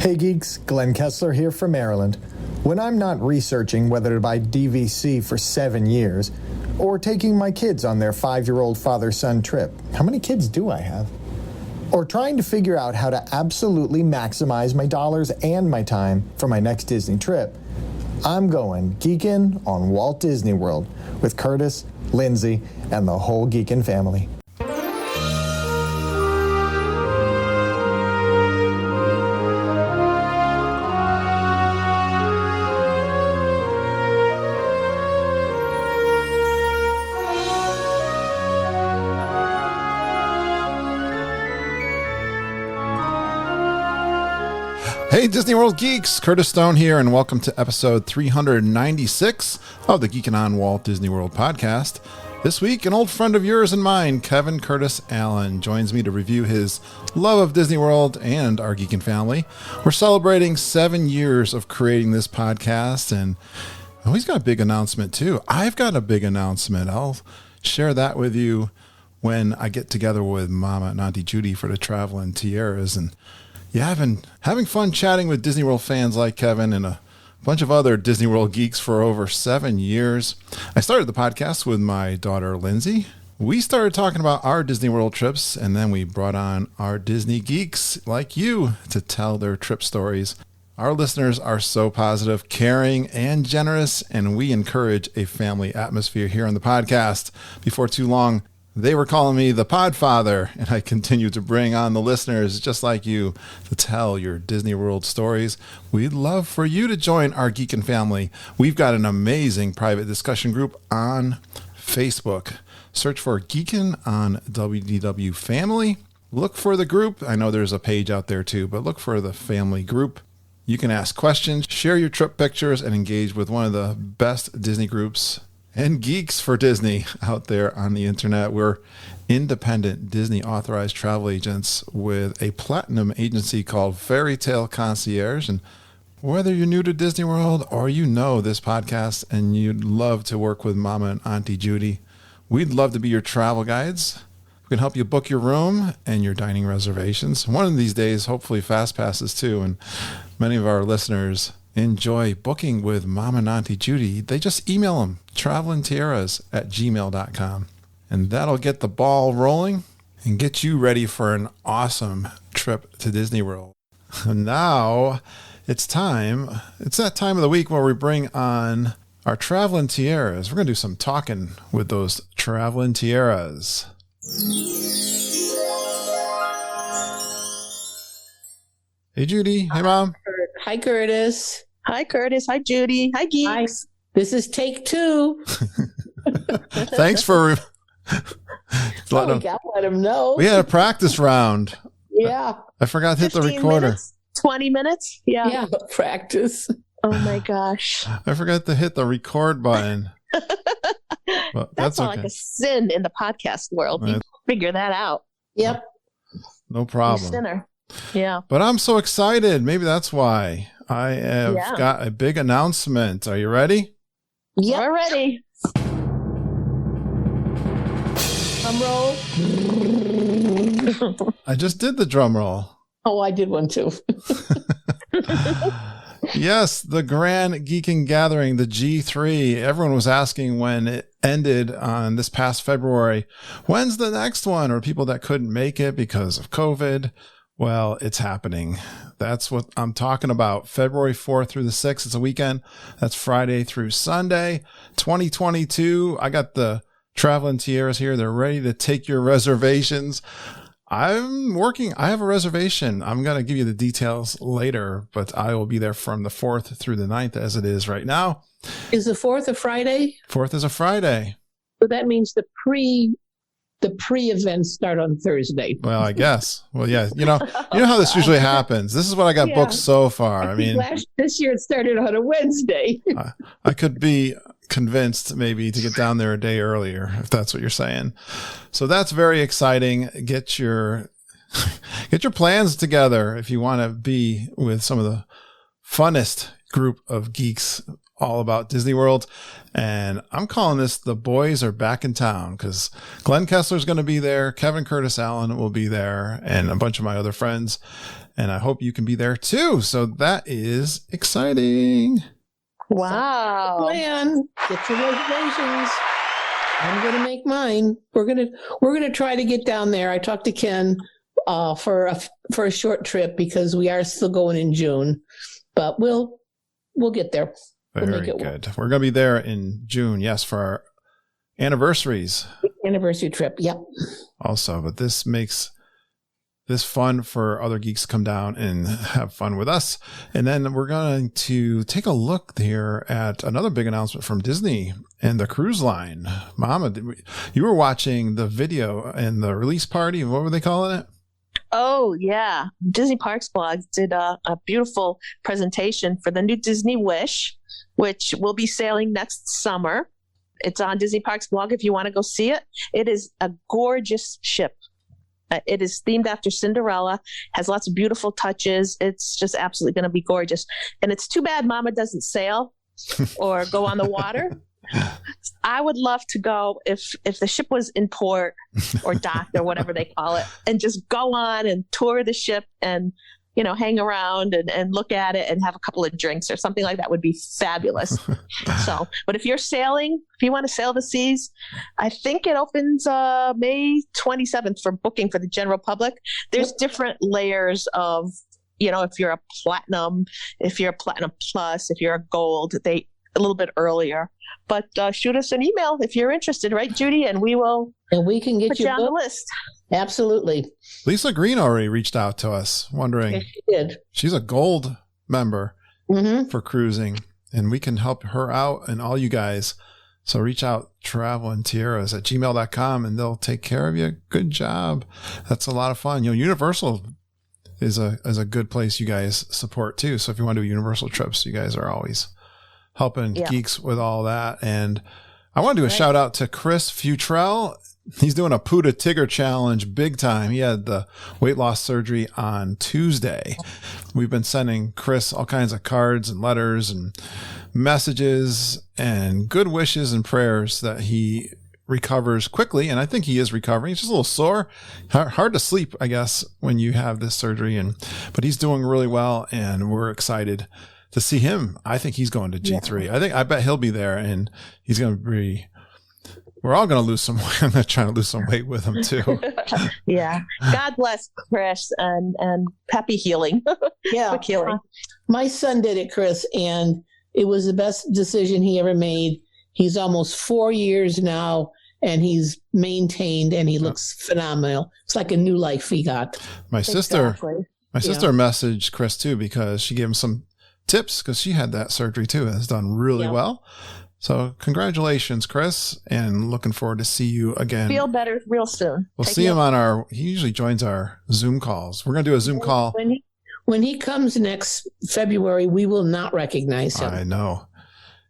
Hey geeks, Glenn Kessler here from Maryland. When I'm not researching whether to buy DVC for 7 years, or taking my kids on their 5-year-old father-son trip, how many kids do I have? Or trying to figure out how to absolutely maximize my dollars and my time for my next Disney trip, I'm going Geekin on Walt Disney World with Curtis, Lindsay, and the whole Geekin family. Hey Disney World geeks, Curtis Stone here, and welcome to episode 396 of the Geekin on Walt Disney World podcast. This week, an old friend of yours and mine, Kevin Curtis Allen, joins me to review his love of Disney World and our Geekin family. We're celebrating 7 years of creating this podcast, and he's got a big announcement too. I've got a big announcement. I'll share that with you when I get together with Mama and Auntie Judy for the Traveling Tiaras. And yeah, I've been having fun chatting with Disney World fans like Kevin and a bunch of other Disney World geeks for over 7 years. I started the podcast with my daughter, Lindsay. We started talking about our Disney World trips, and then we brought on our Disney geeks like you to tell their trip stories. Our listeners are so positive, caring, and generous, and we encourage a family atmosphere here on the podcast. Before too long, they were calling me the Podfather, and I continue to bring on the listeners just like you to tell your Disney World stories. We'd love for you to join our Geekin family. We've got an amazing private discussion group on Facebook. Search for Geekin on WDW Family. Look for the group. I know there's a page out there too, but look for the family group. You can ask questions, share your trip pictures, and engage with one of the best Disney groups and geeks for Disney out there on the internet. We're independent Disney authorized travel agents with a platinum agency called Fairy Tale Concierge. And whether you're new to Disney World or you know this podcast and you'd love to work with Mama and Auntie Judy, we'd love to be your travel guides. We can help you book your room and your dining reservations. One of these days, hopefully fast passes too. And many of our listeners enjoy booking with Mama and Auntie Judy. They just email them, travelingtiaras@gmail.com. And that'll get the ball rolling and get you ready for an awesome trip to Disney World. And now it's time. It's that time of the week where we bring on our Traveling Tiaras. We're going to do some talking with those Traveling Tiaras. Hey, Judy. Hey, Mom. Hi, Curtis. Hi, Curtis. Hi, Judy. Hi, geeks. Hi. This is take 2. Thanks for We got to let him know. We had a practice round. Yeah. I forgot to hit the recorder. Minutes? 20 minutes? Yeah, practice. Oh, my gosh. I forgot to hit the record button. Well, That's not okay. like a sin in the podcast world. You figure that out. Yep. No You problem. sinner. Yeah. But I'm so excited. Maybe that's why. I have Yeah. got a big announcement. Are you ready? Yep. We're ready. Drum roll. I just did the drum roll. Oh, I did one too. Yes, the Grand Geekin Gathering, the G3. Everyone was asking when it ended on this past February. When's the next one? Or people that couldn't make it because of COVID. Well, it's happening. That's what I'm talking about. February 4th through the 6th. It's a weekend. That's Friday through Sunday, 2022. I got the Traveling Tiaras here. They're ready to take your reservations. I'm working. I have a reservation. I'm going to give you the details later, but I will be there from the 4th through the 9th as it is right now. Is the 4th a Friday? 4th is a Friday. So that means the pre-events start on Thursday. Well, I guess. Well, yeah. You know how this usually happens. This is what I got booked so far. I mean, this year it started on a Wednesday. I could be convinced maybe to get down there a day earlier, if that's what you're saying. So that's very exciting. Get your plans together if you want to be with some of the funnest group of geeks all about Disney World. And I'm calling this The Boys Are Back in Town, because Glenn Kessler's going to be there. Kevin Curtis Allen will be there, and a bunch of my other friends. And I hope you can be there too. So that is exciting. Wow. Plan. Get your reservations. I'm going to make mine. We're going to try to get down there. I talked to Ken for a short trip because we are still going in June, but we'll get there. We'll Very make it good. work. We're going to be there in June. Yes, for our anniversaries. Anniversary trip. Yep. Also, but this makes this fun for other geeks to come down and have fun with us. And then we're going to take a look here at another big announcement from Disney and the cruise line. Mama, you were watching the video and the release party. What were they calling it? Oh, yeah. Disney Parks blog did a beautiful presentation for the new Disney Wish, which will be sailing next summer. It's on Disney Parks blog if you want to go see it. It is a gorgeous ship. It is themed after Cinderella, has lots of beautiful touches. It's just absolutely going to be gorgeous. And it's too bad Mama doesn't sail or go on the water. I would love to go if the ship was in port or docked or whatever they call it, and just go on and tour the ship and, you know, hang around and look at it and have a couple of drinks or something like that would be fabulous. So, but if you're sailing, if you want to sail the seas, I think it opens May 27th for booking for the general public. There's different layers of, you know, if you're a platinum, if you're a platinum plus, if you're a gold, they a little bit earlier. But shoot us an email if you're interested, right, Judy? And we can get put you you on the list. Absolutely. Lisa Green already reached out to us wondering. Yes, she did. She's a gold member Mm-hmm. for cruising, and we can help her out and all you guys. So reach out, travelandtiaras@gmail.com, and they'll take care of you. Good job. That's a lot of fun. You know, Universal is a good place you guys support too. So if you want to do Universal trips, you guys are always helping geeks with all that. And I want to do a shout out to Chris Futrell. He's doing a Poo to Tigger challenge big time. He had the weight loss surgery on Tuesday. We've been sending Chris all kinds of cards and letters and messages and good wishes and prayers that he recovers quickly. And I think he is recovering. He's just a little sore, hard to sleep, I guess, when you have this surgery. But he's doing really well, and we're excited to see him. I think he's going to G3. Yeah. I bet he'll be there, and he's going to be. We're all going to lose some weight. I'm not trying to lose some weight with him too. Yeah. God bless Chris and happy healing. Yeah. Quick healing. My son did it, Chris, and it was the best decision he ever made. He's almost 4 years now, and he's maintained, and he looks phenomenal. It's like a new life he got. My sister Exactly. messaged Chris too, because she gave him some tips, because she had that surgery too and has done really well. So congratulations, Chris, and looking forward to see you again. Feel better real soon. We'll see him on he usually joins our Zoom calls. We're going to do a Zoom call. When he comes next February, we will not recognize him. I know.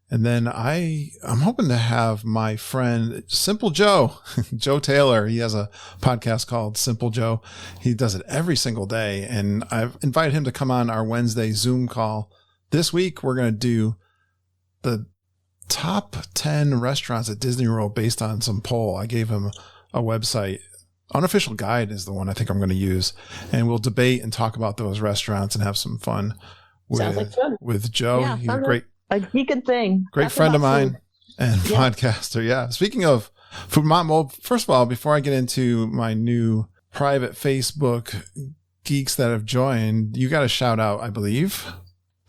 And then I'm hoping to have my friend Simple Joe, Joe Taylor. He has a podcast called Simple Joe. He does it every single day. And I've invited him to come on our Wednesday Zoom call. This week, we're going to do the top 10 restaurants at Disney World based on some poll. I gave him a website. Unofficial Guide is the one I think I'm going to use. And we'll debate and talk about those restaurants and have some fun Sounds like fun. with Joe. Yeah, He's a great Geekin thing. Great That's friend of about mine food. and podcaster. Yeah. Speaking of food, well, first of all, before I get into my new private Facebook geeks that have joined, you got a shout out, I believe.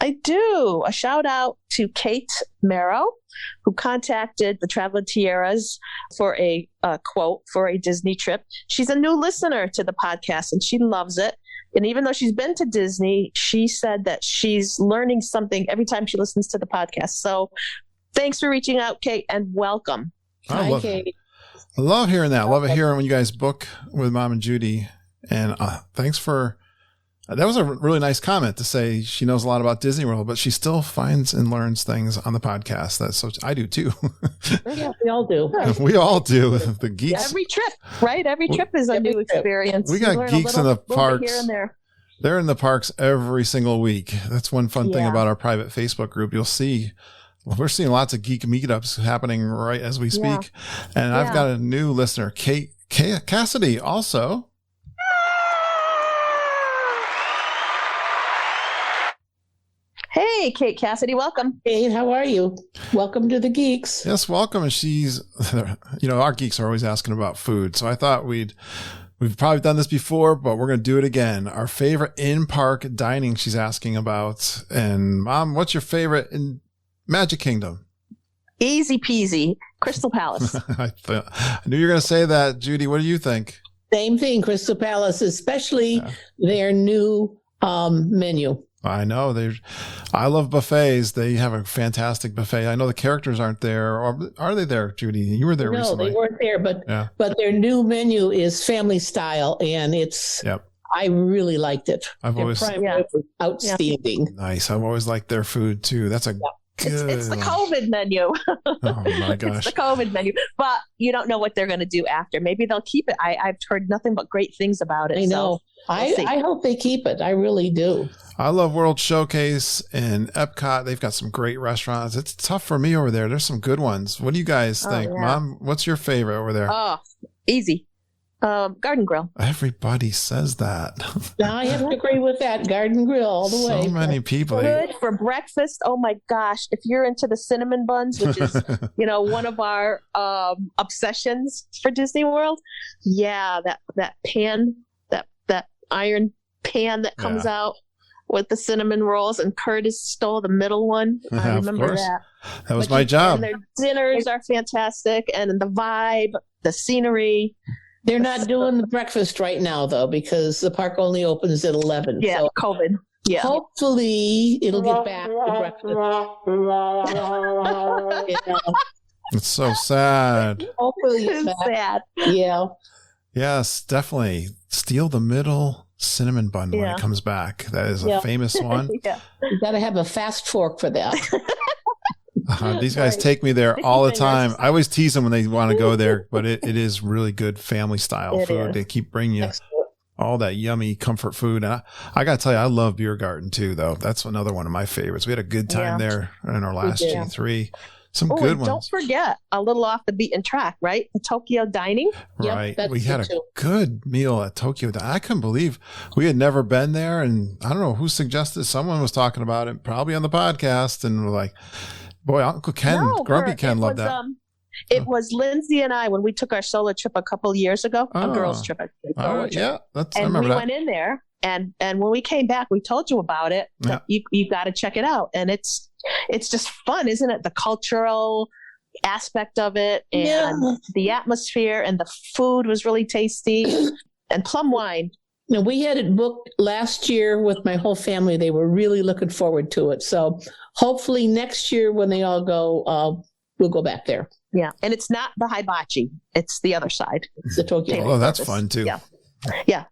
I do. A shout out to Kate Marrow, who contacted the Travel Tiaras for a quote for a Disney trip. She's a new listener to the podcast, and she loves it. And even though she's been to Disney, she said that she's learning something every time she listens to the podcast. So thanks for reaching out, Kate, and welcome. Hi, Kate. I love hearing that. I love hearing when you guys book with Mom and Judy. And thanks for that. Was a really nice comment to say she knows a lot about Disney World, but she still finds and learns things on the podcast. That's so I do too. Yeah, we all do. We all do. The geeks. Every trip, right? Every trip is a new experience. We got You learn geeks a in the little bit parks. here and there. They're in the parks every single week. That's one fun thing about our private Facebook group. You'll see, we're seeing lots of geek meetups happening right as we speak. And I've got a new listener, Kate Cassidy, also. Hey, Kate Cassidy, welcome. Hey, how are you? Welcome to the Geeks. Yes, welcome. And she's, our geeks are always asking about food. So I thought we've probably done this before, but we're going to do it again. Our favorite in-park dining she's asking about. And Mom, what's your favorite in Magic Kingdom? Easy peasy. Crystal Palace. I knew you were going to say that. Judy, what do you think? Same thing, Crystal Palace, especially their new menu. I know I love buffets. They have a fantastic buffet. I know the characters aren't there, or are they there, Judy? You were there recently. No, they weren't there, but their new menu is family style, and I really liked it. Outstanding. Nice. I've always liked their food too. That's a good. It's the COVID menu. Oh my gosh, it's the COVID menu. But you don't know what they're going to do after. Maybe they'll keep it. I've heard nothing but great things about it. I know. So I hope they keep it. I really do. I love World Showcase and Epcot. They've got some great restaurants. It's tough for me over there. There's some good ones. What do you guys think? Yeah. Mom, what's your favorite over there? Oh, easy. Garden Grill. Everybody says that. I have to agree with that. Garden Grill all the way. So many people. Good for breakfast. Oh my gosh. If you're into the cinnamon buns, which is, one of our obsessions for Disney World. Yeah. That pan, that iron pan that comes out with the cinnamon rolls, and Curtis stole the middle one. I remember that. That was my job. And their dinners are fantastic, and the vibe, the scenery. They're not doing the breakfast right now, though, because the park only opens at 11. Yeah, so COVID. Yeah. Hopefully, it'll get back to breakfast. It's so sad. Hopefully, it's sad. Yeah. Yes, definitely. Steal the middle cinnamon bun when it comes back. That is a famous one. You got to have a fast fork for that. These guys take me there all the time. I always tease them when they want to go there, but it is really good family style food. They keep bringing you all that yummy comfort food. And I got to tell you, I love Beer Garden too, though. That's another one of my favorites. We had a good time there in our last G3. Some good ones. Don't forget, a little off the beaten track, right? The Tokyo Dining. Right. We had a good meal at Tokyo Dining. I couldn't believe we had never been there. And I don't know who suggested. Someone was talking about it, probably on the podcast. And we're like, boy, Uncle Ken, Grumpy Ken loved that. It was Lindsay and I when we took our solo trip a couple of years ago, a girls' trip. Yeah. I remember we went in there. And when we came back, we told you about it. You got to check it out. And it's just fun, isn't it? The cultural aspect of it, and the atmosphere, and the food was really tasty, and plum wine. Now, we had it booked last year with my whole family. They were really looking forward to it. So hopefully next year when they all go, we'll go back there. Yeah. And it's not the hibachi. It's the other side. It's the Tokyo. Oh, that's fun too. Yeah. Yeah.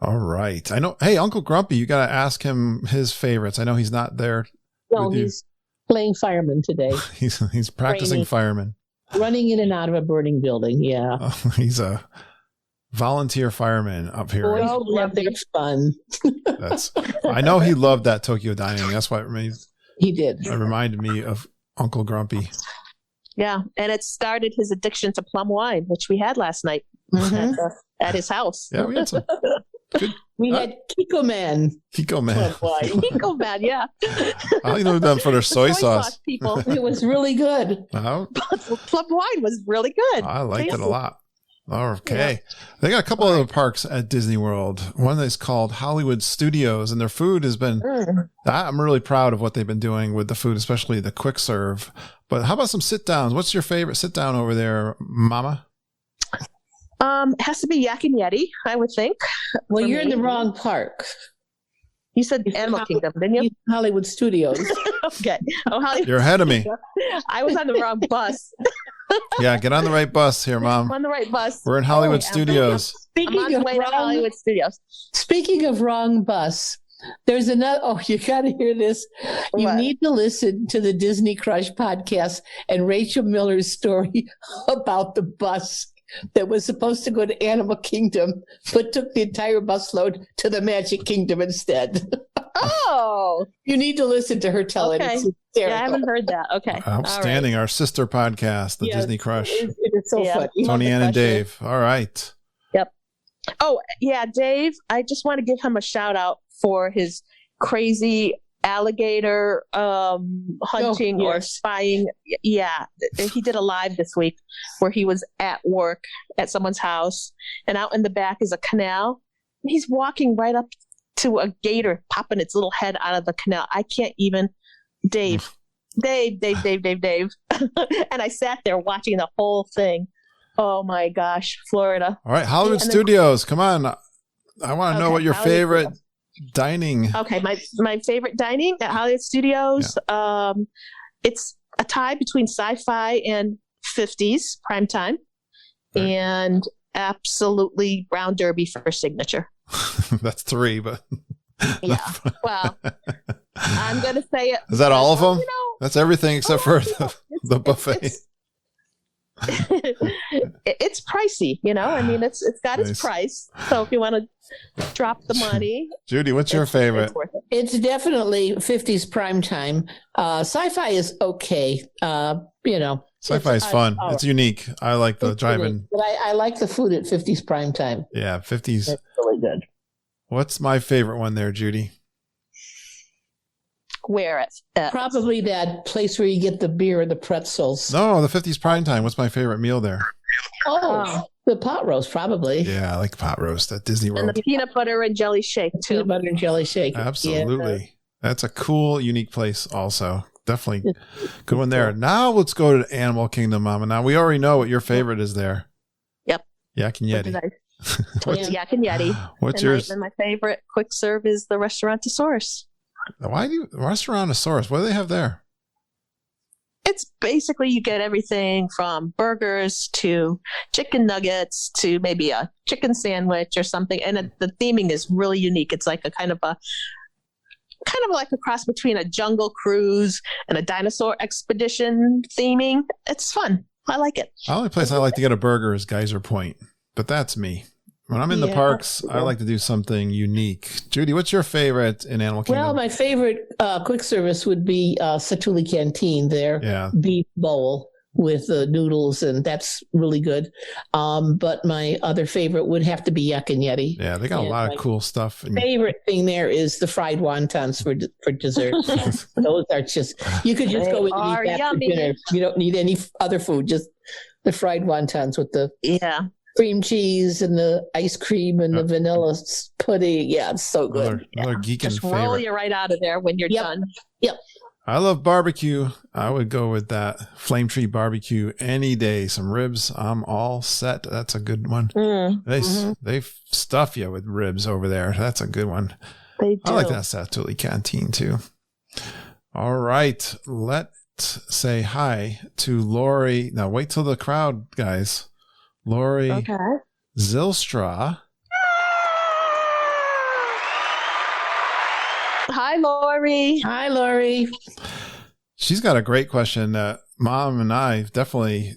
All right. I know. Hey, Uncle Grumpy, you got to ask him his favorites. I know he's not there. No, he's playing fireman today. he's practicing fireman. Running in and out of a burning building. Yeah. Oh, he's a volunteer fireman up here. Boys love their fun. I know he loved that Tokyo Dining. That's why he did. It reminded me of Uncle Grumpy. Yeah. And it started his addiction to plum wine, which we had last night at his house. Yeah, we had some. We had Kiko Man. Kiko Man. Kiko Man, yeah. I only know them for their soy sauce. People. It was really good. Plum wine was really good. I liked it a lot. Okay. Yeah. They got a couple other parks at Disney World. One is called Hollywood Studios, and their food has been, I'm really proud of what they've been doing with the food, especially the quick serve. But how about some sit downs? What's your favorite sit down over there, Mama? It has to be Yak and Yeti, I would think. Well, you're in the wrong park. You said Animal Kingdom, didn't you? Hollywood Studios. Okay. Hollywood You're ahead of me. I was on the wrong bus. Yeah, get on the right bus here, Mom. I'm on the right bus. We're in Hollywood Studios. I'm on the way to Hollywood Studios. Speaking of wrong bus, there's another. Oh, you got to hear this. You need to listen to the Disney Crush podcast and Rachel Miller's story about the bus that was supposed to go to Animal Kingdom, but took the entire busload to the Magic Kingdom instead. Oh, you need to listen to her tell it. It's yeah, I haven't heard that. Okay, outstanding. Right. Our sister podcast, the Disney Crush. It is so funny. Tony Ann and Dave. All right. Yep. Oh yeah, Dave. I just want to give him a shout out for his crazy alligator hunting or yes. spying. Yeah, he did a live this week where he was at work at someone's house, and out in the back is a canal. And he's walking right up to a gator, popping its little head out of the canal. I can't even, Dave. And I sat there watching the whole thing. Oh my gosh, Florida. All right, Hollywood Studios, come on. I want to know what your favorite dining. Okay, my favorite dining at Hollywood Studios. Yeah. It's a tie between sci-fi and 50s primetime, right. And absolutely Brown Derby for signature. That's 3, but yeah. Well, I'm gonna say it. Is that all of them? That's everything except for the buffet. It's pricey, I mean, it's got its price. So if you want to drop the money, Judy, what's your favorite? It's definitely 50s prime time. Sci-fi is okay. Sci-fi is fun. It's unique. I like the drive-in. But I like the food at 50s prime time. Yeah, 50s. It's really good. What's my favorite one there, Judy? Where probably that place where you get the beer and the pretzels. No, the 50s prime time. What's my favorite meal there? The pot roast, probably. Yeah, I like pot roast at Disney World. And the peanut butter and jelly shake, too. Peanut butter and jelly shake. Absolutely. Yeah. That's a cool, unique place also. Definitely good one there. Now let's go to Animal Kingdom, Mama. Now, we already know what your favorite is there. Yep. Yak and Yeti. It's Yak and Yeti. What's yours? And my favorite quick serve is the Restaurantosaurus. Why do you Restaurantosaurus? What do they have there? It's basically you get everything from burgers to chicken nuggets to maybe a chicken sandwich or something, and the theming is really unique. It's like a kind of like a cross between a Jungle Cruise and a dinosaur expedition theming. It's fun. I like it. The only place I like to get a burger is Geyser Point, but that's me. When I'm in the parks, I like to do something unique. Judy, what's your favorite in Animal Kingdom? Well, my favorite quick service would be Satuli Canteen, their beef bowl with the noodles, and that's really good. But my other favorite would have to be Yak and Yeti. Yeah, they got a lot of cool stuff. Favorite thing there is the fried wontons for dessert. Those are just, you could just go in and eat that for dinner. You don't need any other food, just the fried wontons with the cream cheese and the ice cream and the vanilla pudding. Yeah, it's so good. Another Geekin just favorite. Roll you right out of there when you're done. Yep. I love barbecue. I would go with that Flame Tree barbecue any day. Some ribs, I'm all set. That's a good one. They stuff you with ribs over there. That's a good one. They do. I like that Satuli Canteen too. All right, let's say hi to Lori. Now wait till the crowd, guys. Lori Zylstra. Hi, Lori. Hi, Lori. She's got a great question that Mom and I definitely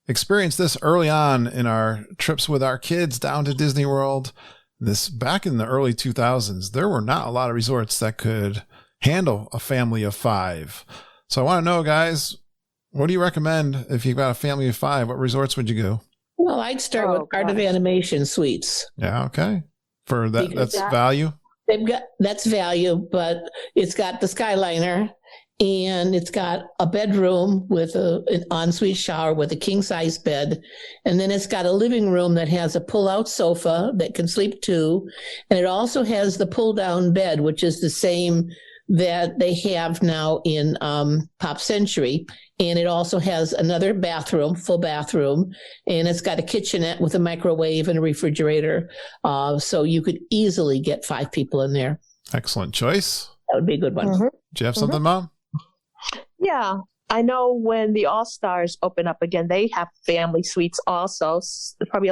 experienced this early on in our trips with our kids down to Disney World. This back in the early 2000s, there were not a lot of resorts that could handle a family of 5. So I want to know, guys, what do you recommend if you've got a family of 5? What resorts would you go? Well, I'd start with Art of Animation Suites. Yeah, okay. For that, that's value. That's value, but it's got the Skyliner, and it's got a bedroom with an ensuite shower with a king-size bed, and then it's got a living room that has a pull-out sofa that can sleep 2, and it also has the pull-down bed, which is the same that they have now in Pop Century. And it also has another bathroom, full bathroom, and it's got a kitchenette with a microwave and a refrigerator. So you could easily get 5 people in there. Excellent choice. That would be a good one. Do you have something, Mom? Yeah. I know when the All-Stars open up again, they have family suites also. Probably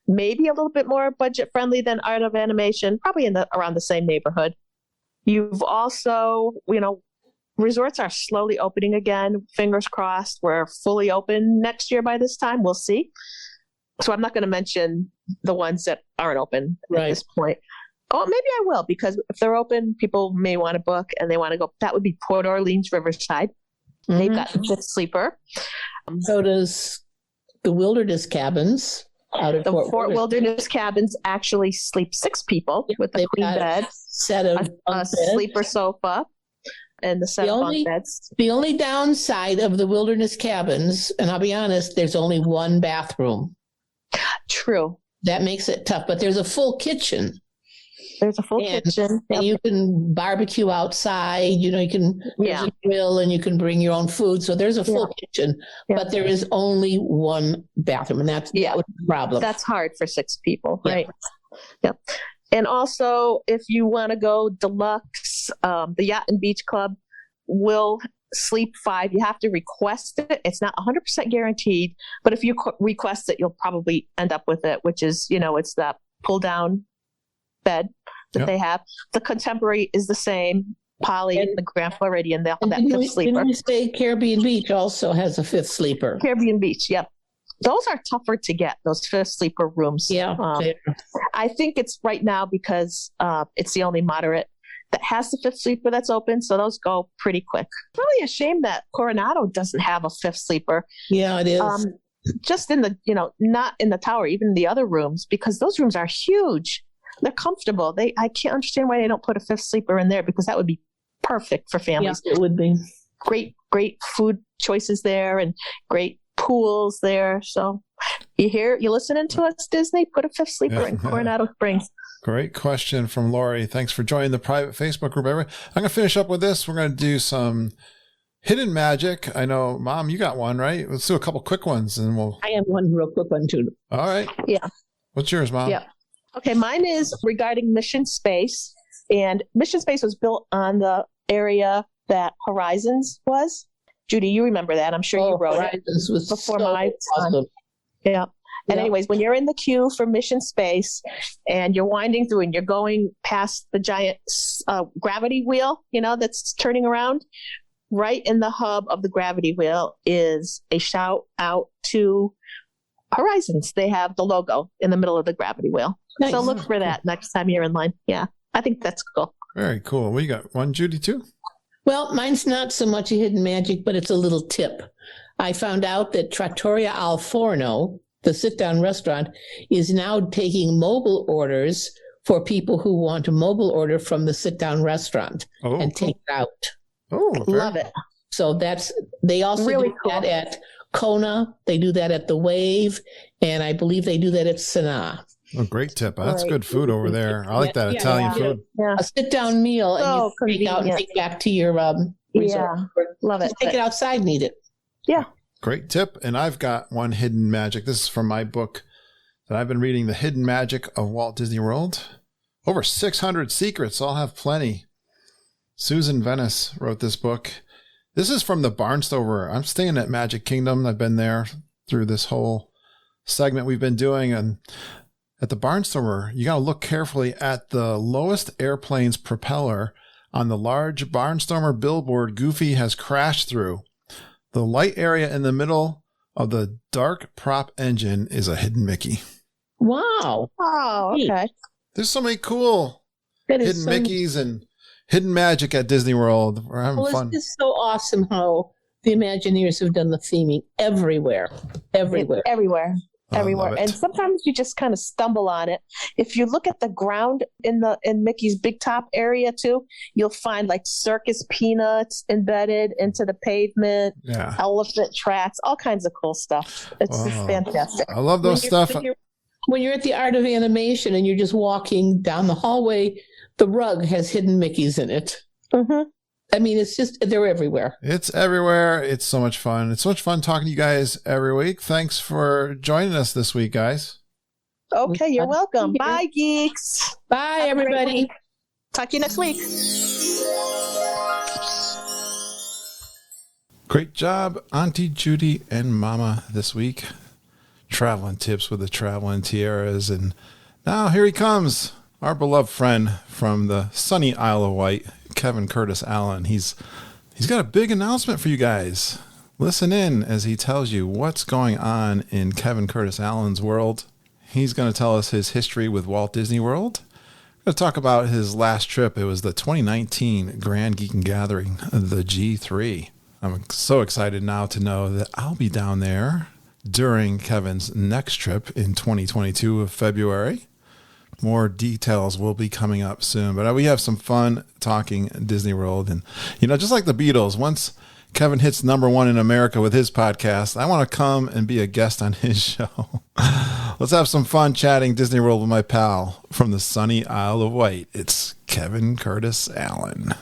maybe a little bit more budget friendly than Art of Animation, probably around the same neighborhood. You've also, resorts are slowly opening again. Fingers crossed we're fully open next year by this time. We'll see. So I'm not going to mention the ones that aren't open at this point. Oh, maybe I will, because if they're open, people may want to book and they want to go. That would be Port Orleans Riverside. They've got the 5th sleeper. So does the Wilderness Cabins. out of The Fort Fort Wilderness. Wilderness cabins actually sleep 6 people with a They've queen got a bed, set of a bunk beds. sleeper sofa, and the set The of only- bunk beds. The only downside of the wilderness cabins, and I'll be honest, there's only one bathroom. True. That makes it tough, but there's a full kitchen. There's a full And- kitchen. And you can barbecue outside, you can there's a grill and you can bring your own food. So there's a full kitchen, but there is only one bathroom, and that was the problem. That's hard for 6 people, Yeah. right? Yep. And also, if you want to go deluxe, the Yacht and Beach Club will sleep 5. You have to request it. It's not 100% guaranteed, but if you request it, you'll probably end up with it, which is, it's that pull down bed that they have. The Contemporary is the same. Poly and the Grand Floridian, they'll have that 5th sleeper. Didn't you say Caribbean Beach also has a 5th sleeper? Caribbean Beach, yep. Those are tougher to get, those 5th sleeper rooms. Yeah. I think it's right now because it's the only moderate that has the 5th sleeper that's open, so those go pretty quick. Really a shame that Coronado doesn't have a 5th sleeper. Yeah, it is. Just in the, not in the tower, even the other rooms, because those rooms are huge. They're comfortable. I can't understand why they don't put a 5th sleeper in there, because that would be perfect for families. Yeah, it would be. Great food choices there and great pools there. So you listening to us, Disney? Put a 5th sleeper in Coronado Springs. Great question from Lori. Thanks for joining the private Facebook group. I'm going to finish up with this. We're going to do some hidden magic. I know, Mom, you got one, right? Let's do a couple quick ones and we'll... I have one real quick one, too. All right. Yeah. What's yours, Mom? Yeah. Okay, mine is regarding Mission Space. And Mission Space was built on the area that Horizons was. Judy, you remember that. I'm sure you wrote Horizons was before so my awesome. time. Yeah. And anyways, when you're in the queue for Mission Space and you're winding through and you're going past the giant gravity wheel, that's turning around, right in the hub of the gravity wheel is a shout out to Horizons. They have the logo in the middle of the gravity wheel. Nice. So look for that next time you're in line. Yeah, I think that's cool. Very cool. Well, you got one, Judy, too? Well, mine's not so much a hidden magic, but it's a little tip. I found out that Trattoria Al Forno, the sit-down restaurant, is now taking mobile orders for people who want to mobile order from the sit-down restaurant and take it out. Oh, love it. So they also really do cool. that at Kona. They do that at the Wave, and I believe they do that at Sanaa. Oh, great tip. That's good food over there. I like that Italian food. Yeah. A sit-down meal, and you can take out and take back to your resort. Love it. Just take it outside and eat it. Yeah. Great tip. And I've got one hidden magic. This is from my book that I've been reading, The Hidden Magic of Walt Disney World. Over 600 secrets. I'll have plenty. Susan Venice wrote this book. This is from the Barnstover. I'm staying at Magic Kingdom. I've been there through this whole segment we've been doing. And at the Barnstover, you got to look carefully at the lowest airplane's propeller on the large Barnstormer billboard Goofy has crashed through. The light area in the middle of the dark prop engine is a hidden Mickey. Wow. Oh, okay. There's so many cool hidden Mickeys and hidden magic at Disney World. We're having fun. It's so awesome how the Imagineers have done the theming everywhere. And sometimes you just kind of stumble on it. If you look at the ground in Mickey's Big Top area too, you'll find like circus peanuts embedded into the pavement, elephant tracks, all kinds of cool stuff. It's just fantastic. I love those stuff. When you're at the Art of Animation and you're just walking down the hallway, the rug has hidden Mickeys in it. Mm-hmm. I mean, they're everywhere. It's everywhere. It's so much fun. It's so much fun talking to you guys every week. Thanks for joining us this week, guys. Okay, you're welcome. Bye, geeks. Bye, everybody. Talk to you next week. Great job, Auntie Judy and Mama this week. Traveling tips with the Traveling Tiaras. And now here he comes, our beloved friend from the sunny Isle of Wight, Kevin Curtis Allen. He's got a big announcement for you guys. Listen in as he tells you what's going on in Kevin Curtis Allen's world. He's going to tell us his history with Walt Disney World. We're going to talk about his last trip. It was the 2019 Grand Geekin Gathering, the G3. I'm so excited now to know that I'll be down there during Kevin's next trip in 2022 of February. More details will be coming up soon, but we have some fun talking Disney World. And, just like the Beatles, once Kevin hits #1 in America with his podcast, I want to come and be a guest on his show. Let's have some fun chatting Disney World with my pal from the sunny Isle of Wight. It's Kevin Curtis Allen.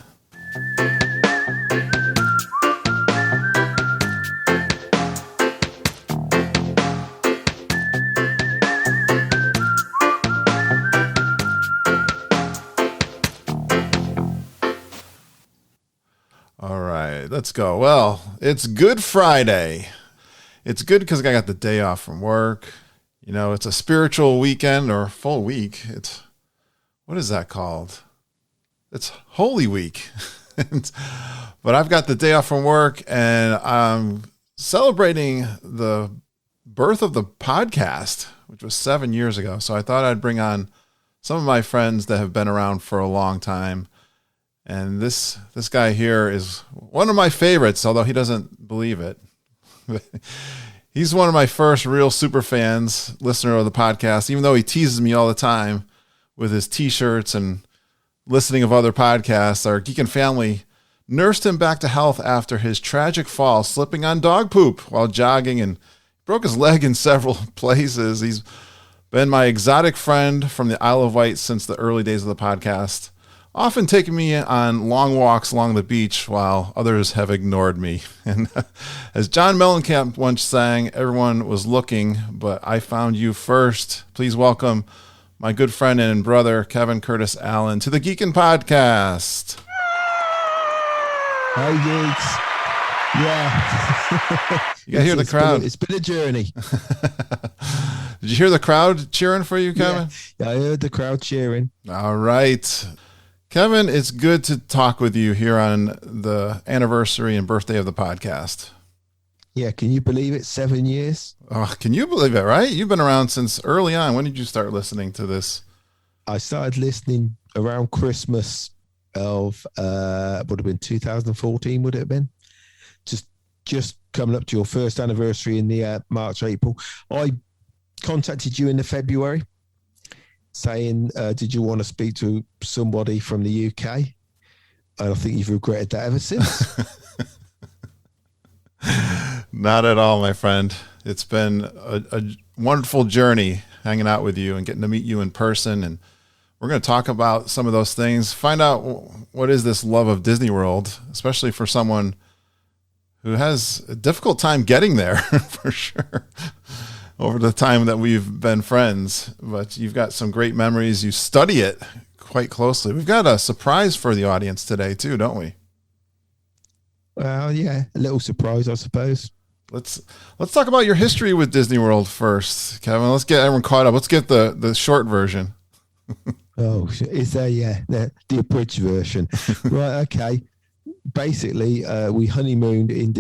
All right, let's go. Well, it's Good Friday. It's good because I got the day off from work. It's a spiritual weekend or full week. What is that called? It's Holy Week. But I've got the day off from work and I'm celebrating the birth of the podcast, which was 7 years ago. So I thought I'd bring on some of my friends that have been around for a long time. And this guy here is one of my favorites, although he doesn't believe it. He's one of my first real super fans, listener of the podcast, even though he teases me all the time with his t-shirts and listening of other podcasts. Our Geekin family nursed him back to health after his tragic fall, slipping on dog poop while jogging, and broke his leg in several places. He's been my exotic friend from the Isle of Wight since the early days of the podcast, often taking me on long walks along the beach while others have ignored me. And as John Mellencamp once sang, everyone was looking, but I found you first. Please welcome my good friend and brother, Kevin Curtis Allen, to the Geekin podcast. Hi, geeks. Yeah. You got to hear the crowd. It's been a journey. Did you hear the crowd cheering for you, Kevin? Yeah, I heard the crowd cheering. All right. Kevin, it's good to talk with you here on the anniversary and birthday of the podcast. Yeah, can you believe it? 7 years? Oh, can you believe it, right? You've been around since early on. When did you start listening to this? I started listening around Christmas of, would have been 2014, would it have been? Just coming up to your first anniversary in the March, April. I contacted you in the February saying, did you want to speak to somebody from the UK? And I think you've regretted that ever since. Not at all, my friend. It's been a wonderful journey hanging out with you and getting to meet you in person. And we're going to talk about some of those things, find out what is this love of Disney World, especially for someone who has a difficult time getting there, for sure, over the time that we've been friends. But you've got some great memories. You study it quite closely. We've got a surprise for the audience today, too, don't we? Well, yeah, a little surprise, I suppose. Let's talk about your history with Disney World first, Kevin. Let's get everyone caught up. Let's get the short version. Oh, is there? Yeah, the abridged version. Right, okay. Basically, we honeymooned in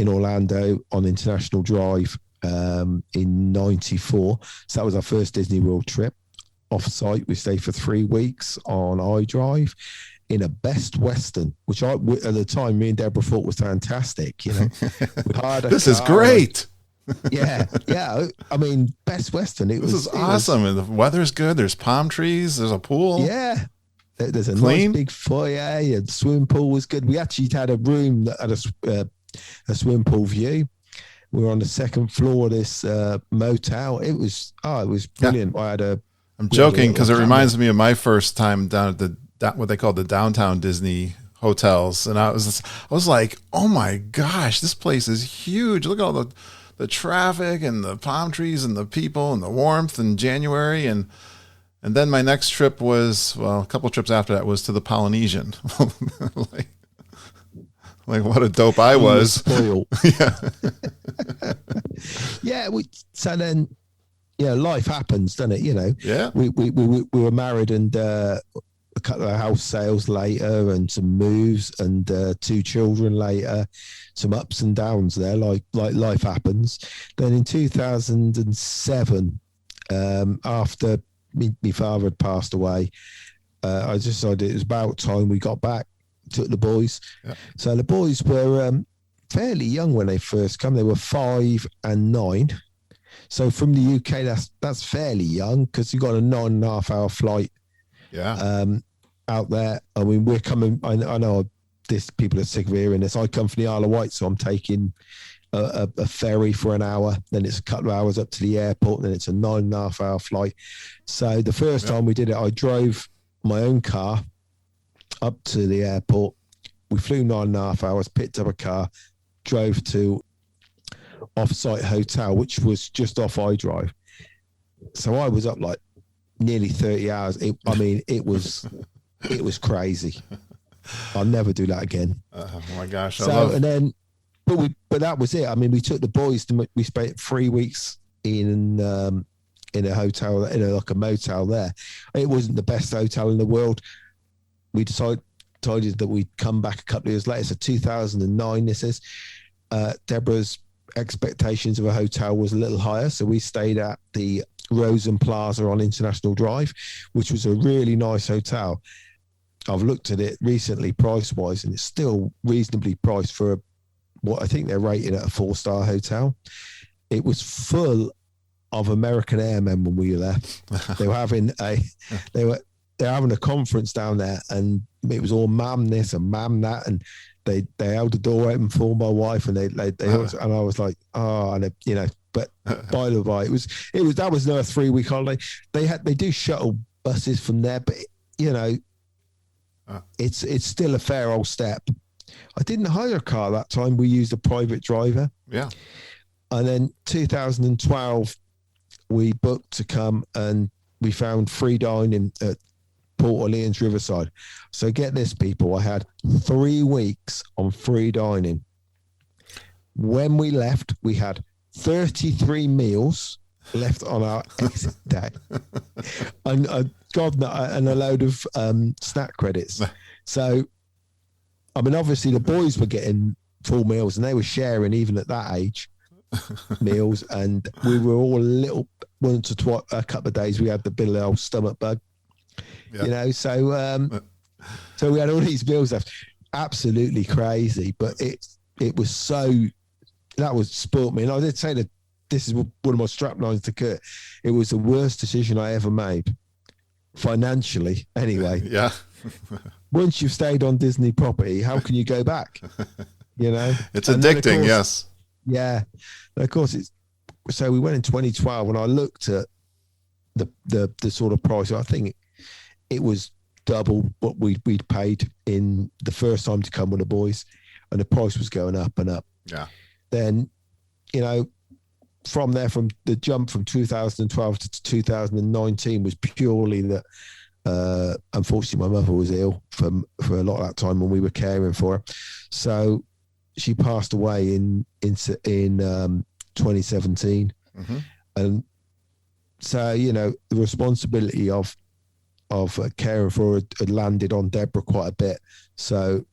Orlando on International Drive in '94. So that was our first Disney World trip. Off-site, we stayed for 3 weeks on iDrive in a Best Western, which at the time, me and Deborah thought was fantastic. You know, we hired this is great. Yeah. I mean, Best Western. This is awesome. And the weather's good. There's palm trees. There's a pool. Yeah. There's a Clean. nice big foyer. And the swimming pool was good. We actually had a room that had a swimming pool view. We were on the second floor of this motel. It was brilliant. Yeah. I'm joking because it reminds me of my first time down at what they call the downtown Disney hotels. And I was like, oh my gosh, this place is huge. Look at all the traffic and the palm trees and the people and the warmth in January. And then my next trip was, well, a couple of trips after that was to the Polynesian. like what a dope I was. Spoiled. Yeah. Yeah. So then, life happens, doesn't it? You know, Yeah. We were married and a couple of house sales later and some moves and 2 children later, some ups and downs there, like life happens. Then in 2007, after my father had passed away, I decided it was about time we got back, took the boys. Yeah. So the boys were fairly young when they first come. They were 5 and 9. So from the UK, that's fairly young because you've got a 9.5 hour flight. Yeah. Out there. I mean, we're coming. I know this people are sick of hearing this. I come from the Isle of Wight, so I'm taking a ferry for an hour. Then it's a couple of hours up to the airport. And then it's a 9.5 hour flight. So the first time we did it, I drove my own car up to the airport. We flew 9.5 hours, picked up a car, drove to off-site hotel, which was just off I-Drive. So I was up like nearly 30 hours. It was crazy. I'll never do that again. Oh my gosh! But that was it. I mean, we took the boys we spent 3 weeks in a hotel, like a motel there. It wasn't the best hotel in the world. We decided that we'd come back a couple of years later. So 2009, this is. Deborah's expectations of a hotel was a little higher, so we stayed at the Rosen Plaza on International Drive, which was a really nice hotel. I've looked at it recently price-wise, and it's still reasonably priced for what I think they're rated at a 4-star hotel. It was full of American airmen when we were there. They were having a conference down there, and it was all ma'am this and ma'am that, and they held the door open for my wife, and and I was like, oh, and but by the way, that was another 3-week holiday. They do shuttle buses from there, but it's still a fair old step. I didn't hire a car that time. We used a private driver. Yeah. And then 2012, we booked to come, and we found free dining at Port Orleans Riverside. So get this, people, I had 3 weeks on free dining. When we left, we had 33 meals left on our exit day, and a load of snack credits. So, I mean, obviously the boys were getting full meals, and they were sharing even at that age meals, and we were all a little once or twice a couple of days. We had the bit of old stomach bug, So we had all these meals left. Absolutely crazy, but it was so. That was sport me, and I did say that this is one of my strap lines to Kurt. It was the worst decision I ever made, financially. Anyway, yeah. Once you've stayed on Disney property, how can you go back? It's addicting. Yes. Yeah, and of course it's. So we went in 2012, and I looked at the sort of price. I think it was double what we'd paid in the first time to come with the boys, and the price was going up and up. Yeah. Then, from there, from the jump from 2012 to 2019 was purely that, unfortunately, my mother was ill for a lot of that time when we were caring for her. So she passed away in 2017. Mm-hmm. And so, the responsibility of caring for her had landed on Deborah quite a bit. So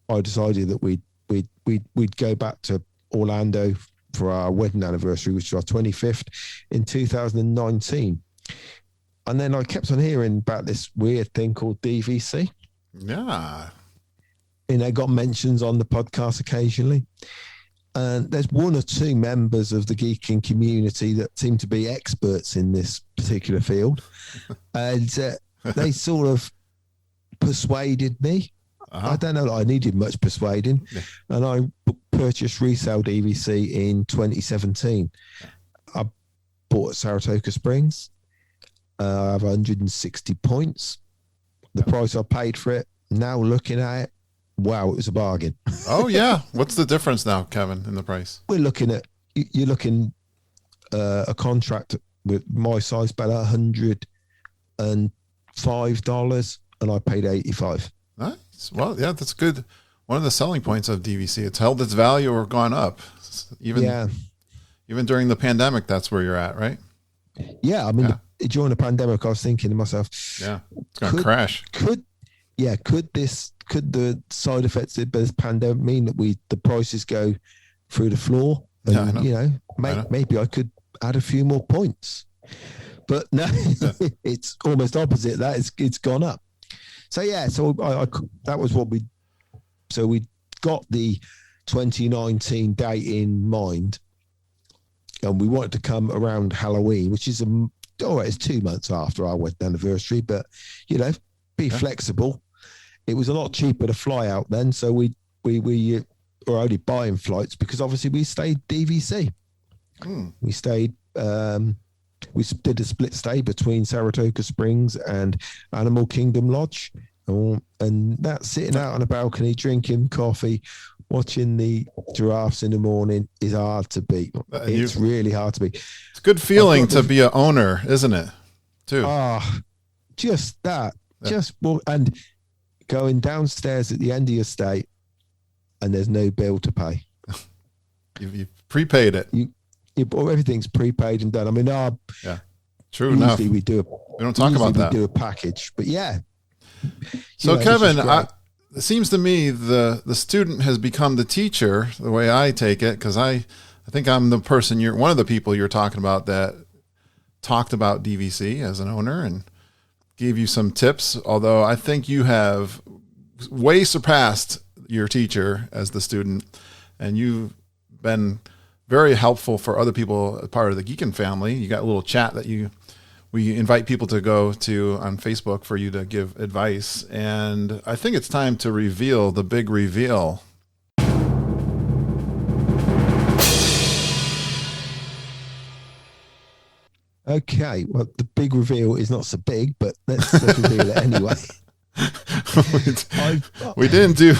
I decided that we'd go back to Orlando for our wedding anniversary, which was our 25th in 2019. And then I kept on hearing about this weird thing called DVC. Yeah. And they got mentions on the podcast occasionally. And there's one or two members of the Geekin community that seem to be experts in this particular field. And they sort of persuaded me. I don't know that I needed much persuading. Yeah. And I purchased resale DVC in 2017. I bought at Saratoga Springs. I have 160 points. The price I paid for it, now looking at it, wow, it was a bargain. Oh, yeah. What's the difference now, Kevin, in the price? You're looking a contract with my size about $105, and I paid $85. Nice. Well, yeah, that's good. One of the selling points of DVC, it's held its value or gone up. Even during the pandemic, that's where you're at, right? Yeah, I mean, during the pandemic, I was thinking to myself, yeah, it's going to crash. Could the side effects of this pandemic mean that the prices go through the floor? And, maybe I could add a few more points. But no, it's almost opposite. It's gone up. So yeah, so that was what we got the 2019 date in mind, and we wanted to come around Halloween, which is it's 2 months after our wedding anniversary, but be flexible. It was a lot cheaper to fly out then, so we were only buying flights because obviously we stayed DVC. We stayed. We did a split stay between Saratoga Springs and Animal Kingdom Lodge, and that's sitting out on a balcony, drinking coffee, watching the giraffes in the morning is hard to beat. It's really hard to beat. It's a good feeling to be an owner, isn't it? Too. Just that. Yeah. And going downstairs at the end of your stay, and there's no bill to pay. You prepaid it. Everything's prepaid and done. I mean, true enough. We don't talk about that. We do a package, but yeah. So Kevin, it seems to me the student has become the teacher, the way I take it, because I think I'm the person one of the people you're talking about that talked about DVC as an owner and gave you some tips. Although I think you have way surpassed your teacher as the student, and you've been very helpful for other people as part of the Geekin family. You got a little chat that we invite people to go to on Facebook for you to give advice. And I think it's time to reveal the big reveal. Okay, well, the big reveal is not so big, but let's reveal it anyway. we didn't do...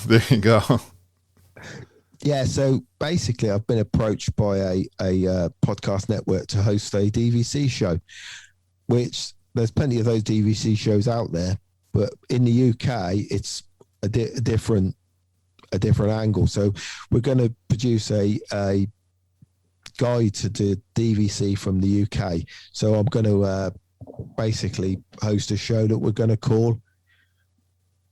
There you go. Yeah, so basically I've been approached by a podcast network to host a DVC show, which there's plenty of those DVC shows out there, but in the UK it's a different angle. So we're going to produce a guide to the DVC from the UK. So I'm going to basically host a show that we're going to call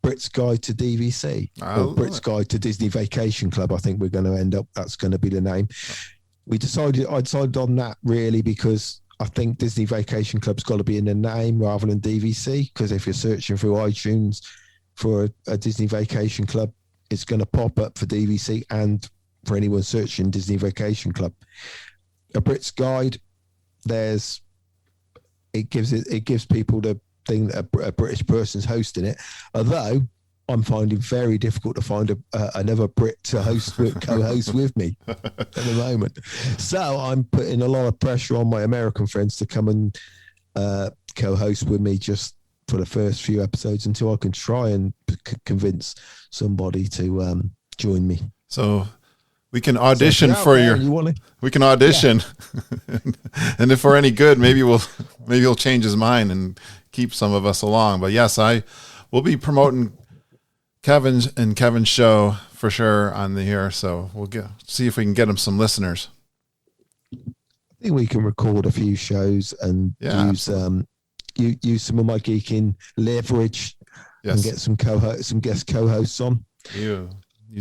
Brit's Guide to DVC, or Brit's Guide to Disney Vacation Club. I think we're going to end up, that's going to be the name. I decided on that really because I think Disney Vacation Club's got to be in the name rather than DVC, because if you're searching through iTunes for a Disney Vacation Club, it's going to pop up for DVC and for anyone searching Disney Vacation Club. A Brit's Guide, it gives people the thing that a British person's hosting it, although I'm finding very difficult to find another Brit to co-host with me at the moment. So I'm putting a lot of pressure on my American friends to come and co-host with me just for the first few episodes until I can try and convince somebody to join me. So we can audition for we can audition, yeah. And if we're any good, maybe he'll change his mind and keep some of us along. But yes, I will be promoting Kevin's show for sure on the here. So we'll see if we can get him some listeners. I think we can record a few shows and use some of my Geekin leverage and get some guest co-hosts on. You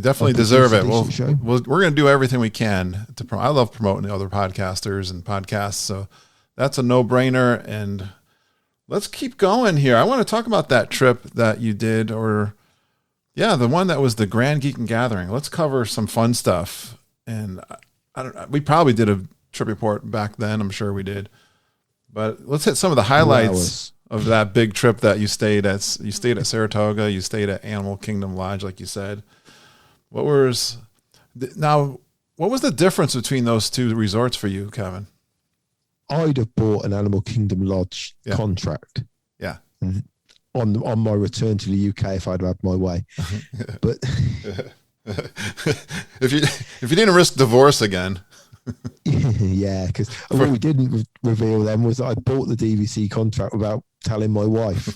definitely deserve it. We're going to do everything we can to promote. I love promoting other podcasters and podcasts, so that's a no-brainer. And let's keep going here. I want to talk about that trip that you did, the one that was the Grand Geekin Gathering. Let's cover some fun stuff. And we probably did a trip report back then. I'm sure we did. But let's hit some of the highlights of that big trip that you stayed at. You stayed at Saratoga. You stayed at Animal Kingdom Lodge, like you said. What was the difference between those two resorts for you, Kevin? I'd have bought an Animal Kingdom Lodge contract. Yeah. On my return to the UK if I'd had my way. But if you didn't risk divorce again. Yeah, because what we didn't reveal then was I bought the DVC contract without telling my wife.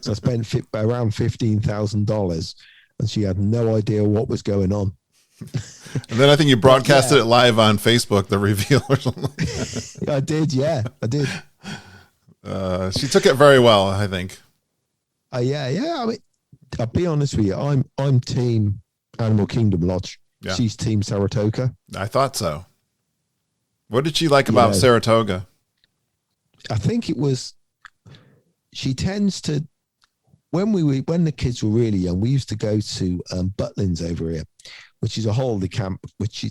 So I spent around $15,000 and she had no idea what was going on. And then I think you broadcasted it live on Facebook, the reveal or something. I did. She took it very well, I think. Yeah. I mean, I'll be honest with you. I'm team Animal Kingdom Lodge. Yeah. She's team Saratoga. I thought so. What did she like about Saratoga? I think it was, she tends to when the kids were really young, we used to go to Butlins over here, which is a holiday camp, which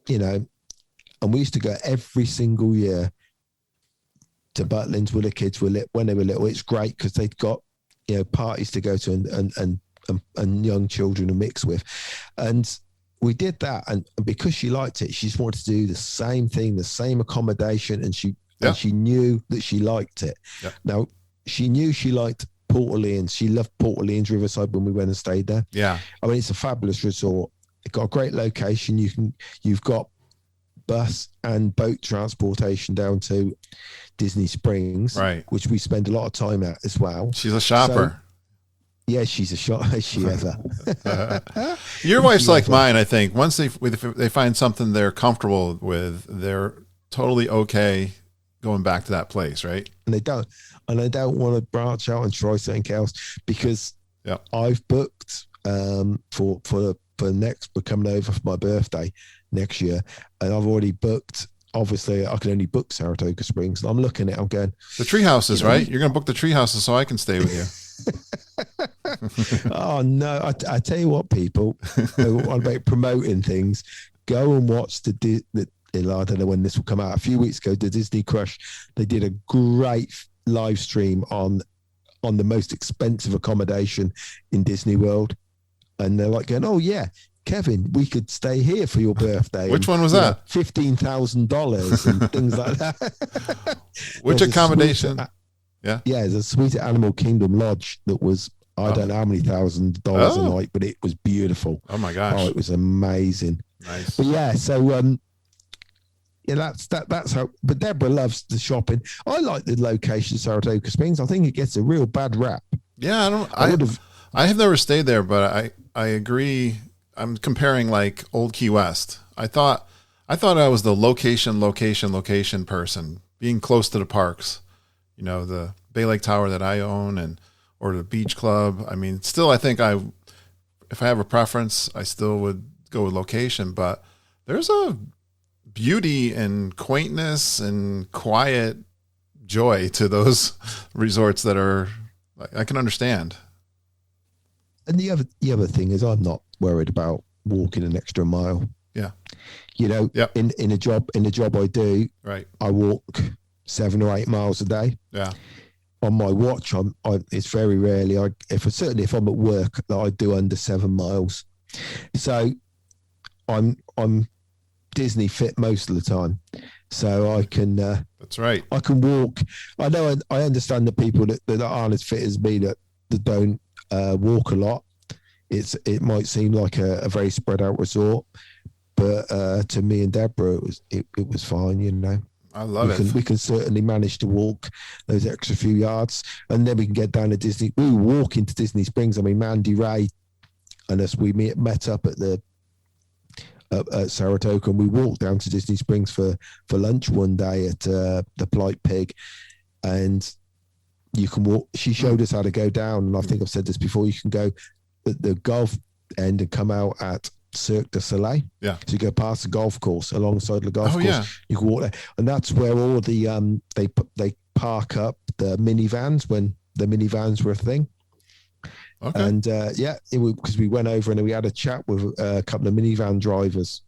and we used to go every single year to Butlins with the kids when they were little. It's great because they've got parties to go to and young children to mix with, and we did that. And because she liked it, she just wanted to do the same thing, the same accommodation, and she knew that she liked it. Yeah. Now she knew she liked Port Orleans. She loved Port Orleans Riverside when we went and stayed there. Yeah, I mean, it's a fabulous resort. It's got a great location. You've got bus and boat transportation down to Disney Springs, right? Which we spend a lot of time at as well. She's a shopper. So, yeah, she's a shopper. Is she ever? Your wife's like mine, I think. Once they find something they're comfortable with, they're totally okay going back to that place, right? And they don't want to branch out and try something else because I've booked for next. We're coming over for my birthday next year, and I've already booked. Obviously, I can only book Saratoga Springs. And I'm looking at it, I'm going, the tree houses, right? You're going to book the tree houses so I can stay with you. Oh no! I tell you what, people, about promoting things. Go and watch I don't know when this will come out. A few weeks ago, the Disney Crush, they did a great live stream on the most expensive accommodation in Disney World, and they're like going, "Oh yeah, Kevin, we could stay here for your birthday." Which one was that? $15,000 and things like that. Which accommodation? Yeah, there's a suite at Animal Kingdom Lodge that was I don't know how many $1,000 a night, but it was beautiful. Oh my gosh! Oh, it was amazing. Nice. But yeah, so that's how. But Deborah loves the shopping. I like the location of Saratoga Springs. I think it gets a real bad rap. Yeah, I have never stayed there, but I agree. I'm comparing like Old Key West. I thought I was the location person, being close to the parks. The Bay Lake Tower that I own or the beach club. I mean, still, I think if I have a preference, I still would go with location, but there's a beauty and quaintness and quiet joy to those resorts that are, I can understand. And the other thing is I'm not worried about walking an extra mile. Yeah. In a job I do, right, I walk 7 or 8 miles a day. Yeah. On my watch, it's very rarely certainly if I'm at work that I do under 7 miles. So I'm Disney fit most of the time. So I can that's right. I can walk. I know I understand the people that aren't as fit as me that don't walk a lot. It might seem like a very spread out resort, but to me and Deborah it was fine, I love it. We can certainly manage to walk those extra few yards, and then we can get down to Disney. We walk into Disney Springs. I mean, Mandy Ray and us, we met up at Saratoga, and we walked down to Disney Springs for lunch one day at the Polite Pig, and you can walk. She showed us how to go down, and I think I've said this before. You can go at the golf end and come out at Cirque du Soleil. Yeah. So you go past the golf course, alongside the golf course. Yeah. You can walk there, and that's where all the they park up the minivans when the minivans were a thing. Okay. And because we went over and we had a chat with a couple of minivan drivers,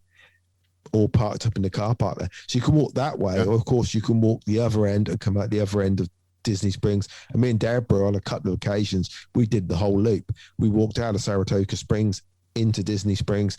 all parked up in the car park there. So you can walk that way, or of course you can walk the other end and come out the other end of Disney Springs. And me and Deborah, on a couple of occasions, we did the whole loop. We walked out of Saratoga Springs into Disney Springs,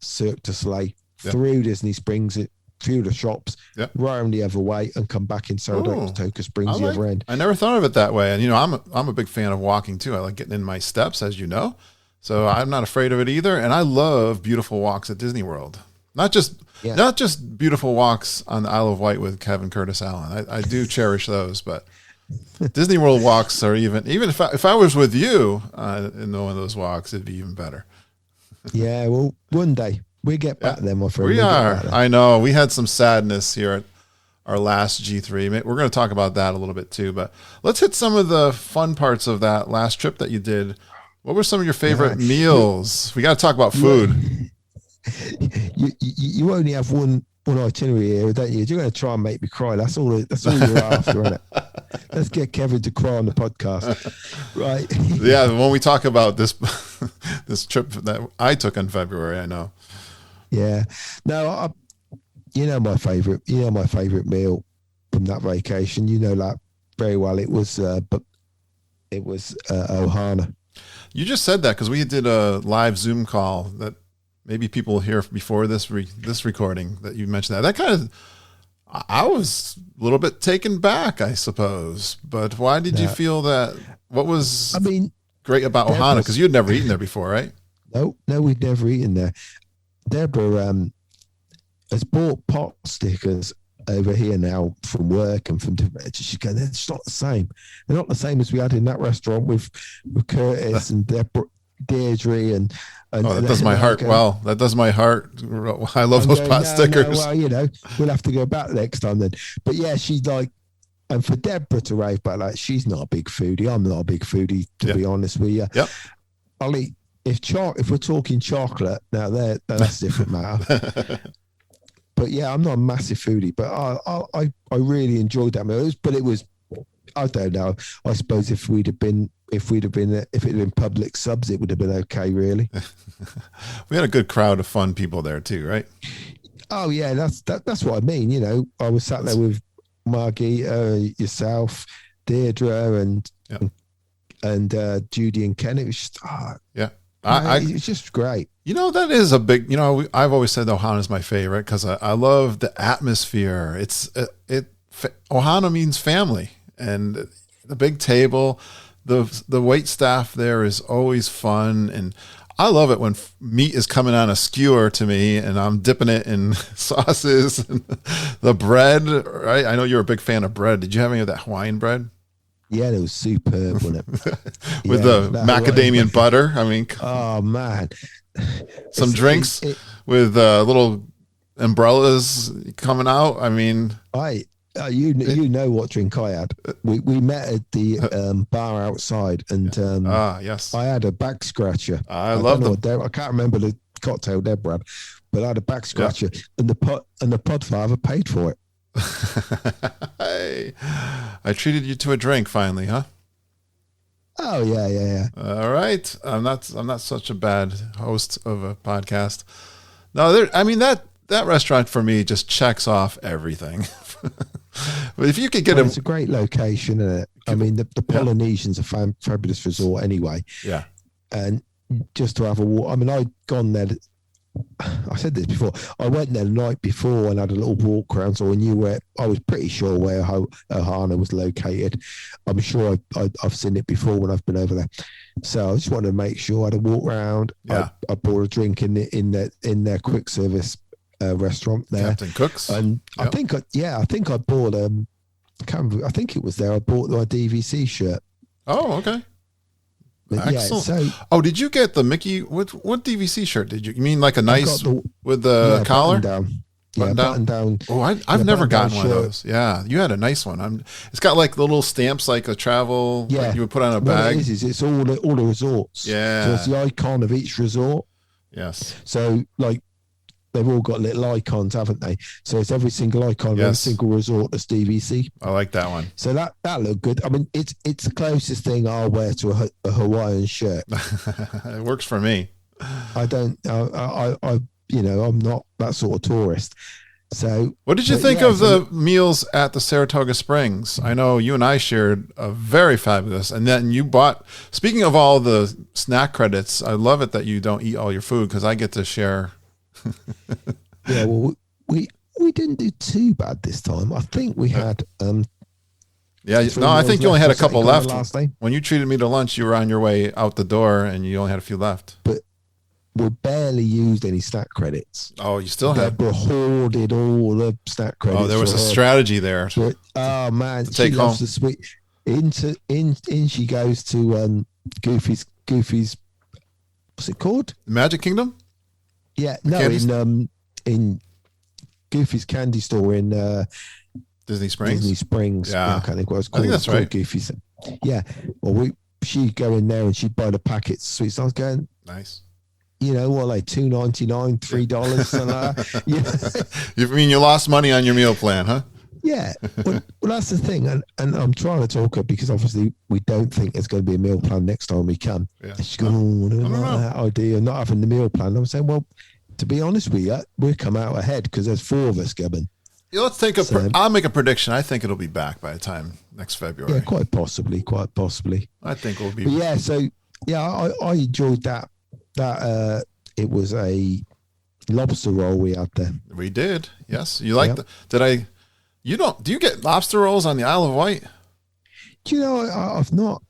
Cirque du Soleil, through Disney Springs, through the shops, round the other way, and come back in Saratoga Springs the other end. I never thought of it that way. And I'm a big fan of walking too. I like getting in my steps, as you know. So I'm not afraid of it either. And I love beautiful walks at Disney World. Not just beautiful walks on the Isle of Wight with Kevin Curtis Allen. I do cherish those, but Disney World walks are even if I was with you in one of those walks, it'd be even better. Yeah, well, one day we get back there, my friend. We are. I know. We had some sadness here at our last G3. We're going to talk about that a little bit too, but let's hit some of the fun parts of that last trip that you did. What were some of your favorite meals? We got to talk about food. You only have one itinerary here, don't you? You're going to try and make me cry. That's all you're after, isn't it? Let's get Kevin to cry on the podcast, right? Yeah, when we talk about this this trip that I took in February, I know. Yeah, no, my favorite. My favorite meal from that vacation. You know that very well. It was Ohana. You just said that because we did a live Zoom call that maybe people will hear before this recording that you mentioned that. That kind of, I was a little bit taken back, I suppose. But why did you feel that? What was great about Ohana? Because you had never eaten there before, right? No, we'd never eaten there. Deborah has bought pot stickers over here now from work and from different. She's going, it's not the same. They're not the same as we had in that restaurant with Curtis and Deirdre and that does my heart. Well, that does my heart. I love those pot stickers. Well, we'll have to go back next time then. But yeah, she's like, and for Deborah to rave about that, she's not a big foodie. I'm not a big foodie, to be honest with you. Yep. I'll eat if we're talking chocolate. Now that's a different matter. But yeah, I'm not a massive foodie, but I really enjoyed that meal. But it was, I don't know. I suppose if it had been public subs, it would have been okay, really. We had a good crowd of fun people there too, right? Oh yeah, that's what I mean. I was sat there with Margie, yourself, Deirdre, and Judy and Ken. It was just it's just great. That is a big. I've always said Ohana is my favorite because I love the atmosphere. Ohana means family, and the big table. The wait staff there is always fun, and I love it when meat is coming on a skewer to me, and I'm dipping it in sauces and the bread. Right? I know you're a big fan of bread. Did you have any of that Hawaiian bread? Yeah, it was superb, wasn't it? With the macadamia butter. I mean, oh man, some drinks with little umbrellas coming out. I mean, you know what drink I had. We met at the bar outside, and yes, I had a back scratcher. I love them. I can't remember the cocktail Deborah had, but I had a back scratcher, and the podfather paid for it. Hey, I treated you to a drink finally, huh? Oh yeah. All right, I'm not such a bad host of a podcast. No, that restaurant for me just checks off everything. But if you could get it's a great location, isn't it? I mean, the Polynesian's a fabulous resort anyway. Yeah, and just to have a walk. I mean, I'd gone there. I said this before. I went there the night before and had a little walk around, so I knew where. I was pretty sure where Ohana was located. I'm sure I've seen it before when I've been over there. So I just wanted to make sure I had a walk around. Yeah. I bought a drink in their quick service restaurant there, Captain Cook's, and I think I bought I think it was there. I bought my DVC shirt. Oh, okay. Excellent. So, did you get the Mickey? What DVC shirt did you? You mean like a nice with the collar? Button down. Oh, I've never gotten one of those. Yeah, you had a nice one. It's got like little stamps, like a travel. Yeah, like you would put on a bag. What it is it's all the resorts. Yeah, so it's the icon of each resort. Yes. So like they've all got little icons, haven't they? So it's every single icon of every single resort that's DVC. I like that one. So that looked good. I mean, it's the closest thing I'll wear to a Hawaiian shirt. It works for me. I don't. I'm not that sort of tourist. So, what did you think of the meals at the Saratoga Springs? I know you and I shared a very fabulous, and then you bought. Speaking of all the snack credits, I love it that you don't eat all your food because I get to share. Yeah, well, we didn't do too bad this time. I think we had. I think you only had a couple left. When you treated me to lunch, you were on your way out the door, and you only had a few left. But we barely used any snack credits. Oh, you still had. We hoarded all the snack credits. Oh, there was a strategy there. Oh man, she loves the sweet. In she goes to Goofy's. What's it called? Magic Kingdom. Yeah, in Goofy's candy store in Disney Springs. Yeah, I can't think what it's called. I think that's right. Goofy's. Yeah. Well, she'd go in there and she'd buy the packets of sweets. I was going, nice. You know what, like $2.99, $3, something like that. You mean you lost money on your meal plan, huh? Yeah, well, that's the thing, and I'm trying to talk her because obviously we don't think there's going to be a meal plan next time we come. Yeah. And she's going, oh, I don't like that idea, not having the meal plan. I'm saying, well, to be honest with you, we'll come out ahead because there's 4 of us coming. Yeah, let's take I'll make a prediction. I think it'll be back by the time next February. Yeah, quite possibly. I think we'll be. But yeah, so yeah, I enjoyed that. It was a lobster roll we had there. We did. Yes, you like the? You don't? Do you get lobster rolls on the Isle of Wight? Do you know I've not?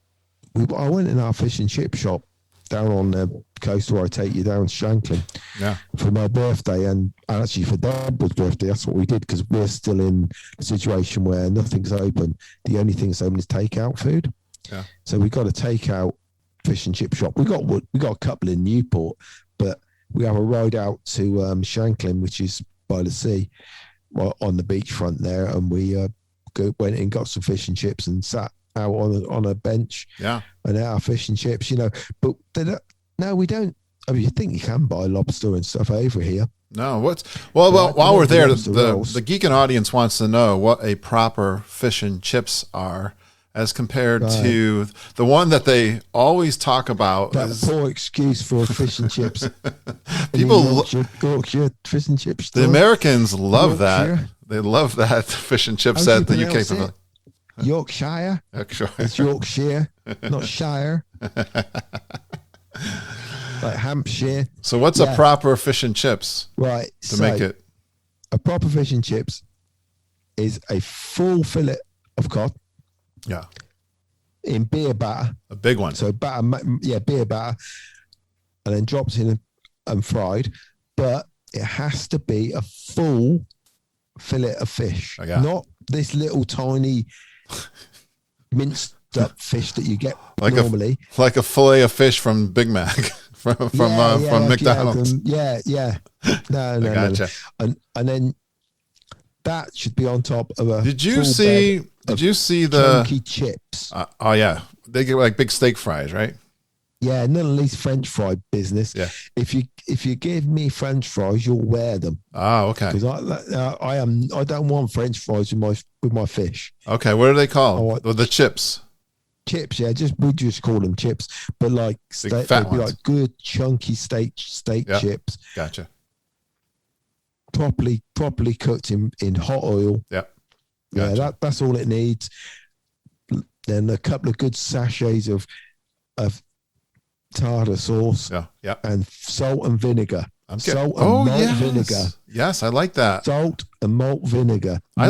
I went in our fish and chip shop down on the coast where I take you down to Shanklin for my birthday, and actually for Deborah's birthday. That's what we did because we're still in a situation where nothing's open. The only thing that's open is takeout food. Yeah. So we got a takeout fish and chip shop. We got a couple in Newport, but we have a ride out to Shanklin, which is by the sea, on the beachfront there, and we went and got some fish and chips and sat out on a bench. Yeah. And ate our fish and chips, but no, we don't. I mean, you think you can buy lobster and stuff over here? No. While we're there, the Geekin audience wants to know what a proper fish and chips are, as compared to the one that they always talk about. That poor excuse for fish and chips. People, Yorkshire fish and chips. The Americans love that. They love that fish and chips at the UK pavilion. Yorkshire. It's Yorkshire, not Shire. Like Hampshire. So what's a proper fish and chips? Right. To make it. A proper fish and chips is a full fillet of cod. Yeah. In beer batter. A big one. So beer batter. And then dropped in and fried. But it has to be a full fillet of fish. Not this little tiny minced up fish that you get normally. Like a fillet of fish from Big Mac. from McDonald's. Yeah. No. Gotcha. And then that should be on top of a. Did you see the chunky chips? Oh yeah, they get like big steak fries, right? Yeah, none of these French fry business. Yeah. If you give me French fries, you'll wear them. Oh, okay. Because I don't want French fries with my fish. Okay, what are they called? The chips. Chips, yeah. We just call them chips, but like fat they'd be ones. like good chunky steak chips. Gotcha. Properly cooked in hot oil. Yep. Gotcha. Yeah, that's all it needs. Then a couple of good sachets of tartar sauce. Yeah. And salt and vinegar. Salt and malt vinegar. Yes, I like that. Salt and malt vinegar. I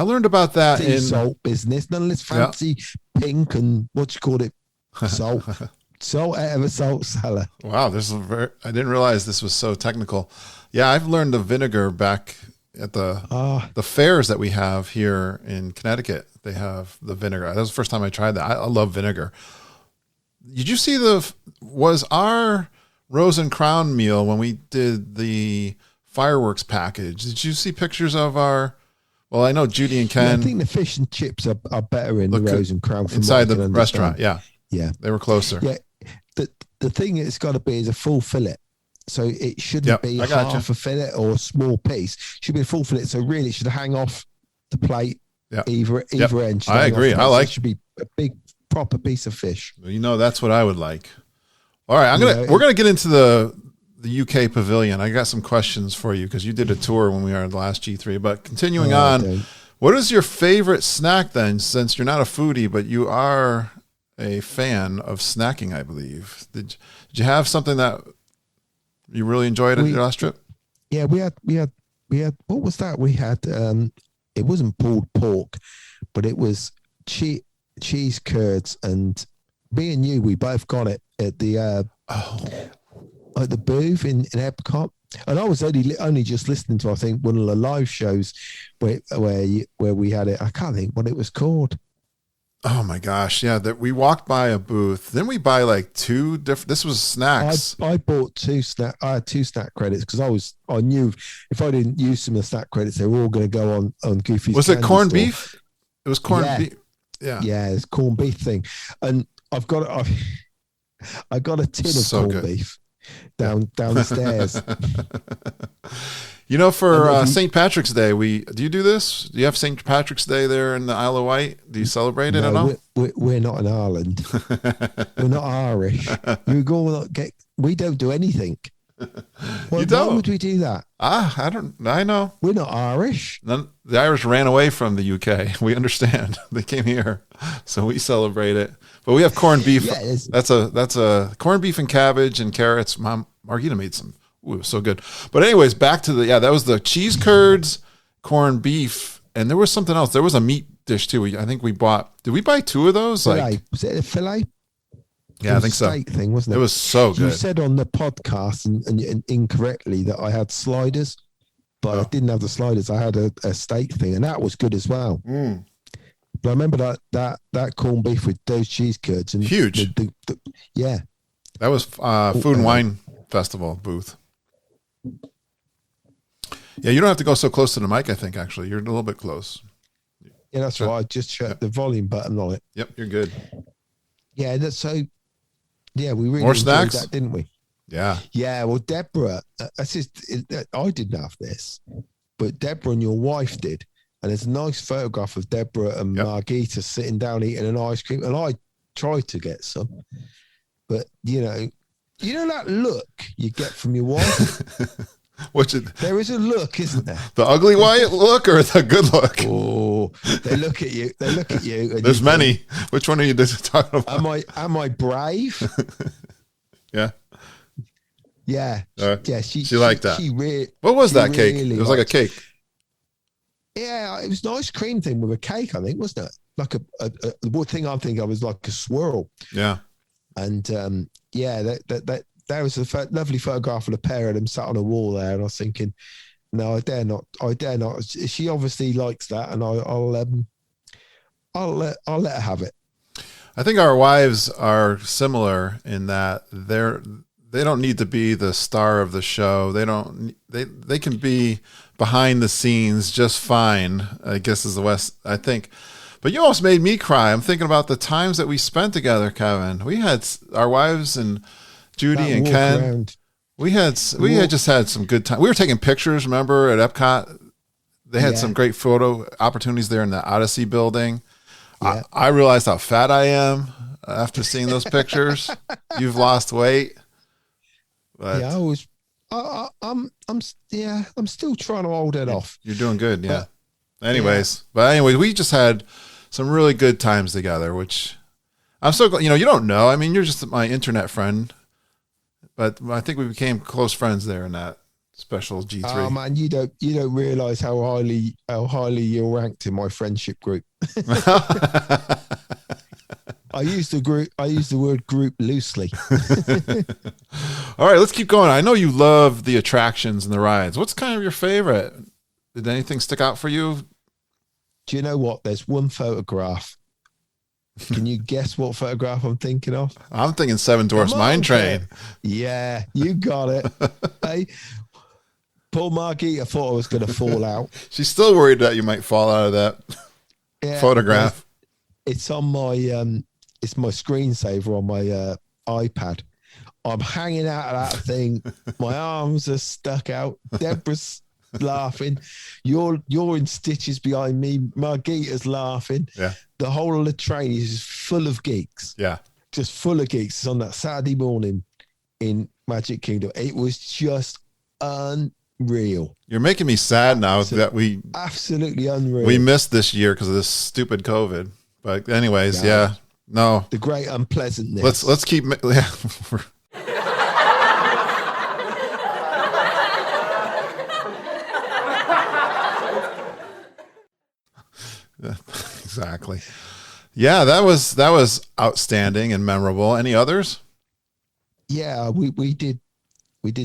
learned about that in salt business. None of this fancy pink and what you call it, salt. Salt out of a salt cellar. Wow, I didn't realize this was so technical. Yeah, I've learned the vinegar back at the fairs that we have here in Connecticut. They have the vinegar. That was the first time I tried that. I love vinegar. Did you see was our Rose and Crown meal when we did the fireworks package? Did you see pictures of our? Well, I know Judy and Ken. I think the fish and chips are better in the Rose and Crown from inside the restaurant. Yeah, they were closer. Yeah, the thing it's got to be is a full fillet, so it shouldn't be half a fillet or a small piece. It should be a full fillet. So really, it should hang off the plate. Yeah, either end. I agree. It should be a big proper piece of fish. That's what I would like. All right, we're gonna get into the UK pavilion. I got some questions for you because you did a tour when we were at the last G3. But continuing on, what is your favorite snack then? Since you're not a foodie, but you are a fan of snacking, I believe. Did you have something that you really enjoyed at your last trip? Yeah, we had. What was that? We had. It wasn't pulled pork, but it was cheese curds, and me and you, we both got it at the at the booth in Epcot. And I was only just listening to, I think, one of the live shows where we had it. I can't think what it was called. Oh my gosh, yeah! That we walked by a booth. Then we buy like 2 different. This was snacks. I bought 2 snack. I had 2 snack credits because I knew if I didn't use some of the snack credits, they were all going to go on Goofy's. Was it corned beef? It was corned beef. Yeah, it's corned beef thing, and I got a tin of corned beef down the stairs. You know, for St. Patrick's Day, do you do this? Do you have St. Patrick's Day there in the Isle of Wight? Do you celebrate it at all? We're not in Ireland. We're not Irish. We don't do anything. Why would we do that? I know. We're not Irish. The Irish ran away from the UK. We understand. They came here, so we celebrate it. But we have corned beef. Yeah, that's a corned beef and cabbage and carrots. Mom Margita made some. Ooh, it was so good. But anyways, back to that was the cheese curds, corned beef, and there was something else. There was a meat dish too. I think we bought. Did we buy 2 of those? Filet. Was it a filet? Yeah, I think so. Steak thing, wasn't it? It was so good. You said on the podcast and incorrectly that I had sliders, but I didn't have the sliders. I had a steak thing, and that was good as well. Mm. But I remember that corned beef with those cheese curds and huge. Yeah, that was Food and Wine Festival booth. Yeah, you don't have to go so close to the mic. I think actually you're a little bit close. Yeah, that's right. I just checked the volume button on it. Yep, you're good. Yeah, that's so. Yeah, we really more enjoyed snacks, that, didn't we? Yeah. Yeah. Well, Deborah, I didn't have this, but Deborah and your wife did, and there's a nice photograph of Deborah and Margita sitting down eating an ice cream, and I tried to get some, but you know that look you get from your wife. There is a look, isn't there? The ugly white look or the good look? Oh, they look at you. And there's many. Which one are you talking about? Am I brave? Yeah. Yeah. Yeah. She liked that. What was that cake? It was like a cake. Yeah, it was an ice cream thing with a cake, I think, wasn't it? Like the thing I'm thinking of was like a swirl. Yeah. And that was a lovely photograph of the pair of them sat on a wall there, and I was thinking, no, I dare not. She obviously likes that, and I'll let her have it. I think our wives are similar in that they don't need to be the star of the show. They can be behind the scenes just fine, I guess is the West, I think. But you almost made me cry. I'm thinking about the times that we spent together, Kevin. We had our wives and Judy and Ken. Around. We had just had some good time. We were taking pictures, remember, at Epcot. They had some great photo opportunities there in the Odyssey building. Yeah. I realized how fat I am after seeing those pictures. You've lost weight. But I'm still trying to hold it off. You're doing good, yeah. Anyways, we just had some really good times together, which I'm so glad. You don't know. I mean, you're just my internet friend. But I think we became close friends there in that special G3. Oh man, you don't realize how highly you're ranked in my friendship group. I use the word group loosely. All right, let's keep going. I know you love the attractions and the rides. What's kind of your favorite? Did anything stick out for you? Do you know what? There's one photograph. Can you guess what photograph I'm thinking of? I'm thinking Seven Dwarfs Mine Train. Yeah, you got it. Hey, poor Margita thought I was going to fall out. She's still worried that you might fall out of that photograph. It's on my it's my screensaver on my iPad. I'm hanging out of that thing. My arms are stuck out. Deborah's laughing. You're in stitches behind me. Margita's laughing. Yeah. The whole of the train is full of geeks. Yeah. Just full of geeks. It's on that Saturday morning in Magic Kingdom. It was just unreal. You're making me sad now that we absolutely unreal. We missed this year because of this stupid COVID. But anyways, no. The great unpleasantness. Let's keep Exactly. Yeah, that was outstanding and memorable. Any others? Yeah, we did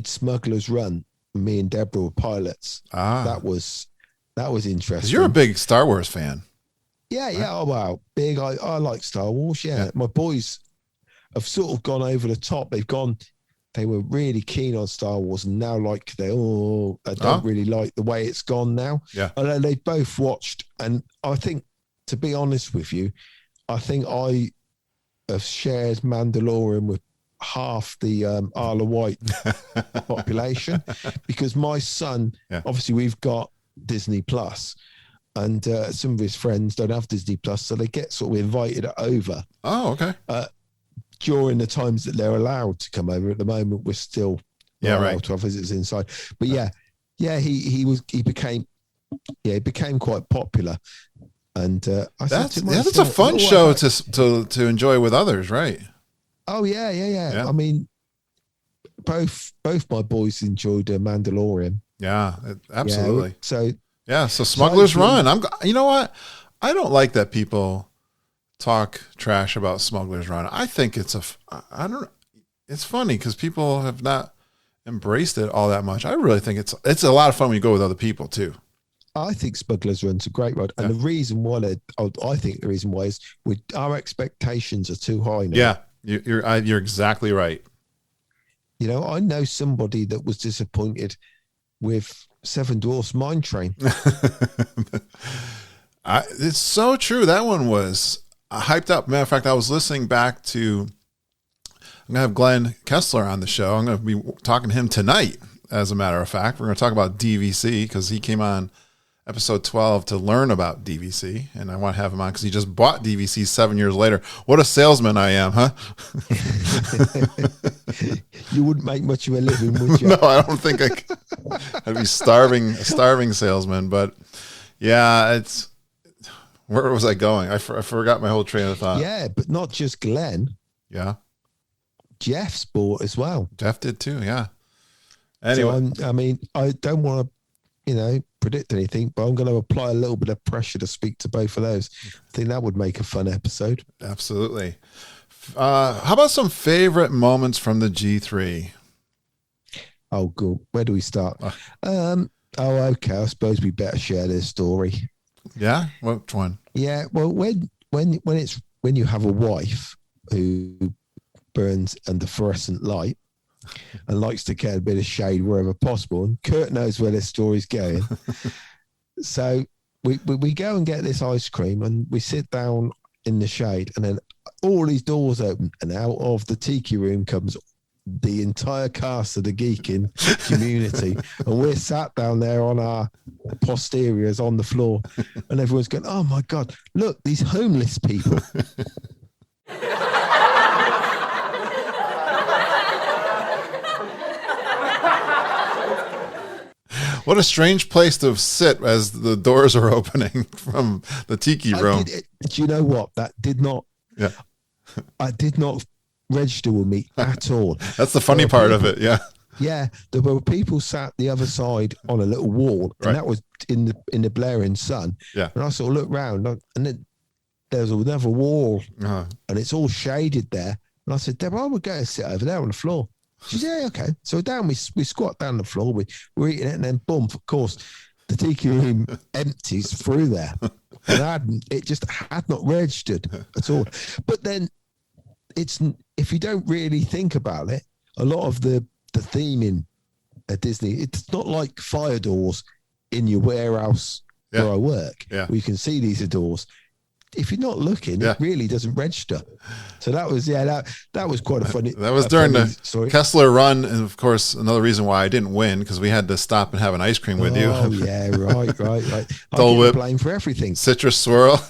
Smuggler's Run. Me and Deborah were pilots. That was interesting. You're a big Star Wars fan. Yeah, yeah. Oh wow, big. I like Star Wars. Yeah, my boys have sort of gone over the top. They were really keen on Star Wars, and now I don't really like the way it's gone now. Yeah, and they both watched, and I think, to be honest with you, I think I have shared Mandalorian with half the Isle of Wight population, because my son, obviously we've got Disney Plus, and some of his friends don't have Disney Plus, so they get sort of invited over. Oh, okay. During the times that they're allowed to come over. At the moment, we're still not allowed to have visitors inside. But he became quite popular. And that's a fun show to enjoy with others, right? Oh yeah. I mean, both my boys enjoyed Mandalorian. Yeah, absolutely. So Smuggler's Run. You know what? I don't like that people talk trash about Smuggler's Run. I think it's funny because people have not embraced it all that much. I really think it's a lot of fun when you go with other people too. I think Smuggler's Run's a great ride, and the reason why is our expectations are too high now. Yeah, you're exactly right. You know, I know somebody that was disappointed with Seven Dwarfs Mine Train. It's so true. That one was hyped up. Matter of fact, I was listening back to. I'm gonna have Glenn Kessler on the show. I'm gonna be talking to him tonight. As a matter of fact, we're gonna talk about DVC because he came on episode 12 to learn about DVC, and I want to have him on because he just bought DVC 7 years later. What a salesman I am, huh? You wouldn't make much of a living, would you? No, I don't think I'd be a starving salesman. But yeah, where was I going? I forgot my whole train of thought. Yeah, but not just Glenn. Yeah, Jeff's bought as well. Jeff did too. Yeah. Anyway, so I don't want to, predict anything, but I'm going to apply a little bit of pressure to speak to both of those. I think that would make a fun episode. Absolutely. How about some favorite moments from the G3? Oh, good. Where do we start? Okay. I suppose we better share this story. Yeah. Which one? Yeah. Well, when you have a wife who burns under fluorescent light and likes to get a bit of shade wherever possible, and Kurt knows where this story's going. So we go and get this ice cream, and we sit down in the shade, and then all these doors open, and out of the tiki room comes the entire cast of the Geekin community, and we're sat down there on our posteriors on the floor, and everyone's going, "Oh my God, look, these homeless people." What a strange place to sit as the doors are opening from the tiki room. Do you know what? That did not. Yeah. I did not register with me at all. That's the funny part of it. Yeah. Yeah, there were people sat the other side on a little wall, and that was in the blaring sun. Yeah. And I sort of looked round, and then there's another wall, and it's all shaded there. And I said, Deborah, I would go and sit over there on the floor. She said, yeah, okay. So we squat down the floor, we're eating it, and then boom, of course, the tiki room empties through there. And it just had not registered at all. But then if you don't really think about it, a lot of the theming at Disney, it's not like fire doors in your warehouse where I work, where you can see these doors. If you're not looking, it really doesn't register. So that was that was quite a funny. That was during the Kessler run, and of course another reason why I didn't win, because we had to stop and have an ice cream with you. Oh yeah, right. I get blamed for everything. Citrus swirl.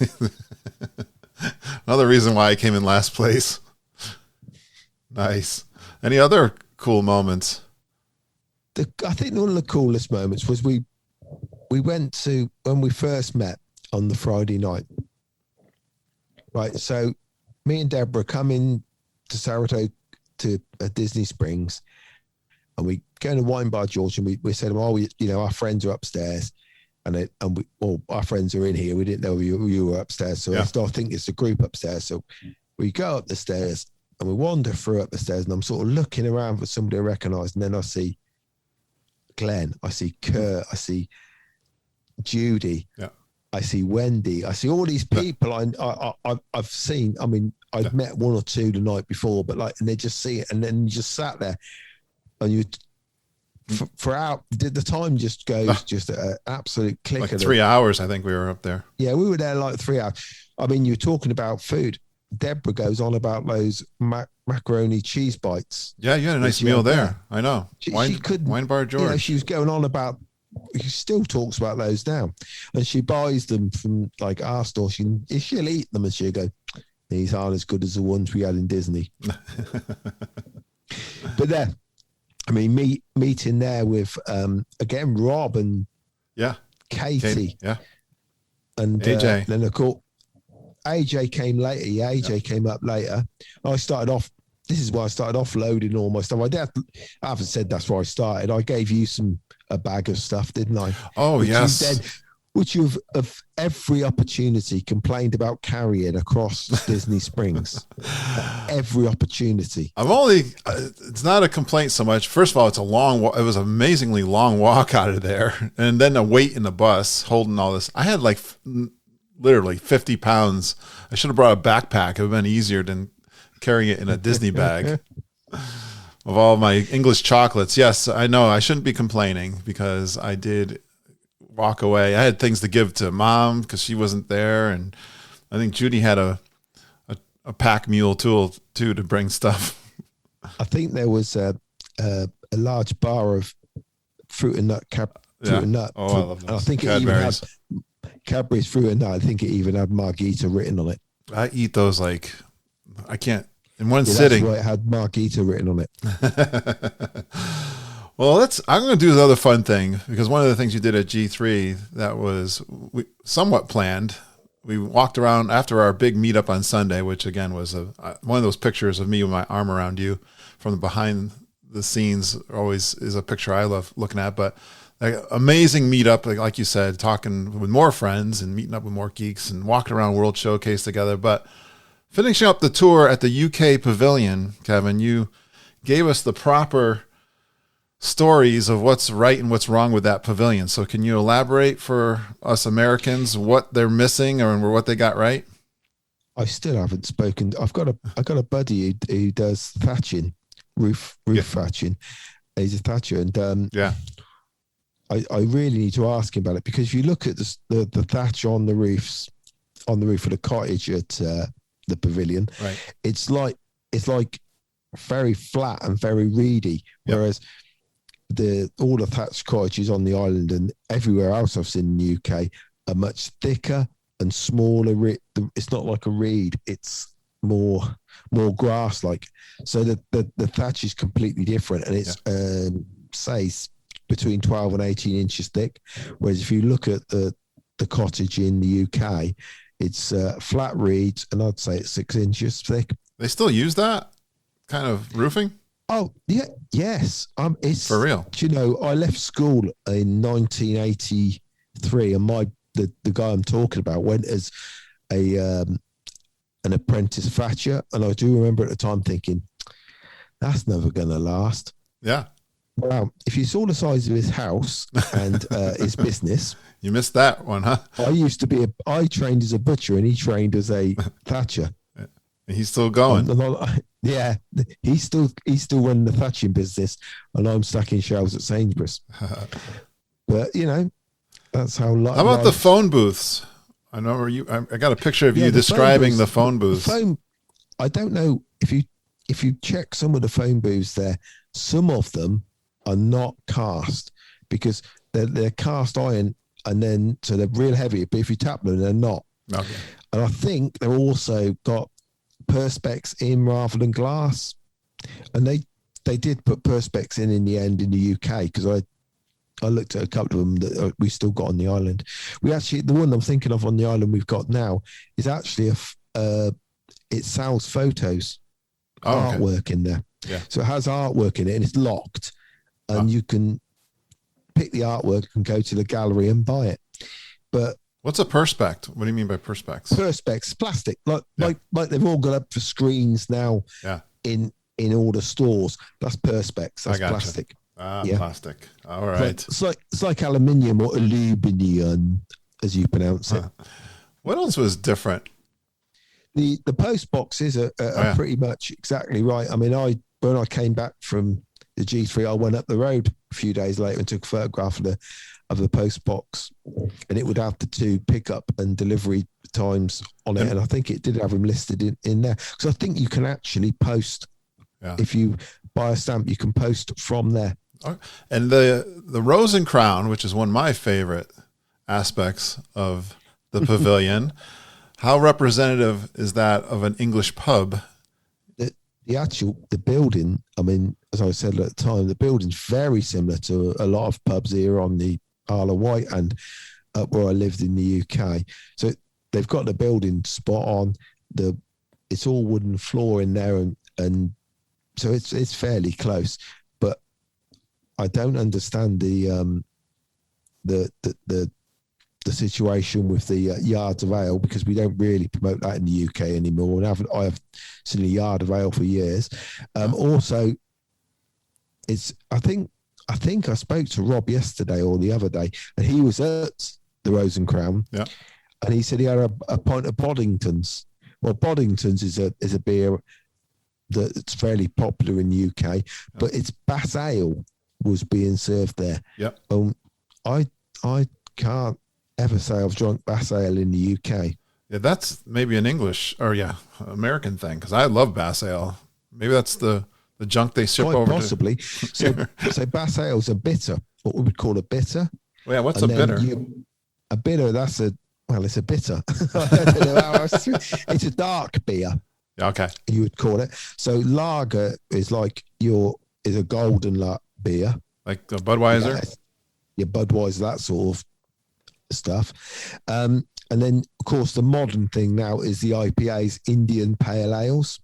Another reason why I came in last place. Nice. Any other cool moments? I think one of the coolest moments was we went to when we first met on the Friday night. Right, so me and Deborah come in to Saratoga to Disney Springs, and we go to Wine Bar George, and we said, "Oh, our friends are upstairs, and our friends are in here. We didn't know you were upstairs, so I think it's a group upstairs." So we go up the stairs and we wander through up the stairs, and I'm sort of looking around for somebody to recognise, and then I see Glenn, I see Kurt, I see Judy. Yeah. I see Wendy. I see all these people I've seen. I mean, I'd met one or two the night before, but and they just see it, and then you just sat there, and you the time just goes just an absolute click. Like 3 hours, I think we were up there. Yeah, we were there like 3 hours. I mean, you're talking about food. Deborah goes on about those macaroni cheese bites. Yeah, you had a nice meal there. I know. She couldn't. Wine Bar George. She was going on about. She still talks about those now, and she buys them from like our store. She'll eat them, and she'll go, "These aren't as good as the ones we had in Disney." But there, I mean, meeting there with again Rob and Katie, and AJ. then of course AJ came later. Yeah, AJ came up later. I started off. This is why I started off loading all my stuff. I haven't said that's where I started. I gave you a bag of stuff, didn't I? Oh, yes. Which you've of every opportunity complained about carrying across Disney Springs. Every opportunity. It's not a complaint so much. First of all, it was an amazingly long walk out of there. And then a wait in the bus holding all this. I had like literally 50 pounds. I should have brought a backpack. It would have been easier than carrying it in a Disney bag. Of all my English chocolates. Yes, I know I shouldn't be complaining because I did walk away. I had things to give to Mom because she wasn't there. And I think Judy had a pack mule tool too to bring stuff. I think there was a large bar of fruit and nut. Fruit and nut. Oh, I love those. And I think it even had Cadbury's fruit and nut. I think it even had Margita written on it. I eat those like I can't. In one sitting. That's why it had Margita written on it. Well, I'm going to do the other fun thing because one of the things you did at G3 that was somewhat planned. We walked around after our big meetup on Sunday, which again was one of those pictures of me with my arm around you from the behind the scenes. Always is a picture I love looking at. But amazing meetup, like you said, talking with more friends and meeting up with more geeks and walking around World Showcase together. But finishing up the tour at the UK Pavilion, Kevin, you gave us the proper stories of what's right and what's wrong with that pavilion. So can you elaborate for us Americans what they're missing or what they got right? I still haven't spoken. I got a buddy who does thatching, roof thatching. He's a thatcher, and I really need to ask him about it because if you look at the thatch on the roof of the cottage at the pavilion, right, it's like very flat and very reedy, whereas all the thatched cottages on the island and everywhere else I've seen in the UK are much thicker and smaller. It's not like a reed; it's more grass like. So the thatch is completely different, and it's say between 12 and 18 inches thick. Whereas if you look at the cottage in the UK, it's flat reeds, and I'd say it's 6 inches thick. They still use that kind of roofing? Oh, yeah, yes. It's for real. You know, I left school in 1983, and the guy I'm talking about went as an apprentice thatcher, and I do remember at the time thinking, that's never going to last. Yeah. Well, if you saw the size of his house and his business, you missed that one, huh? I trained as a butcher, and he trained as a thatcher. And he's still going. Yeah, he's still running the thatching business, and I'm stacking shelves at Sainsbury's. But you know, that's how. How about the phone booths? I know I got a picture of you describing the phone booths. I don't know if you check some of the phone booths there. Some of them are not cast because they're cast iron, and then so they're real heavy. But if you tap them, they're not. Okay. And I think they're also got perspex in rather than glass, and they did put perspex in the end in the UK because I looked at a couple of them that we still got on the island. We actually, the one I'm thinking of on the island we've got now is actually it sells photos, artwork in there. Yeah. So it has artwork in it, and it's locked, and you can pick the artwork and go to the gallery and buy it. But what's a perspex? What do you mean by perspex? Perspex, plastic, like they've all got up for screens now. Yeah. In all the stores, that's perspex. That's plastic. Plastic. All right. It's like aluminium or aluminium, as you pronounce it. What else was different? The post boxes are pretty much exactly right. I mean, when I came back from the G3, I went up the road a few days later and took a photograph of of the post box, and it would have the 2 pickup and delivery times on it. And I think it did have them listed in there. So I think you can actually post, if you buy a stamp, you can post from there. And the Rose and Crown, which is one of my favorite aspects of the pavilion, how representative is that of an English pub? The building, I mean, as I said at the time, the building's very similar to a lot of pubs here on the Isle of Wight and up where I lived in the UK. So they've got the building spot on. It's all wooden floor in there, and so it's fairly close. But I don't understand the situation with the yards of ale, because we don't really promote that in the UK anymore. And I have seen a yard of ale for years. Also, I think I spoke to Rob yesterday or the other day, and he was at the Rose and Crown. Yeah. And he said he had a pint of Boddington's. Well, Boddington's is a beer that's fairly popular in the UK, but it's Bass Ale was being served there. Yeah. I can't ever say I've drunk Bass Ale in the UK. Yeah, that's maybe an English or American thing, because I love Bass Ale. Maybe that's the junk they ship over. Possibly. So Bass Ale's a bitter, what we would call a bitter. Well, yeah, what's a bitter? A bitter, it's a bitter. I don't know how else it's a dark beer. Okay. You would call it. So lager is like is a golden beer. Like a Budweiser? Your Budweiser, that sort of stuff. And then, of course, the modern thing now is the IPAs, Indian Pale Ales.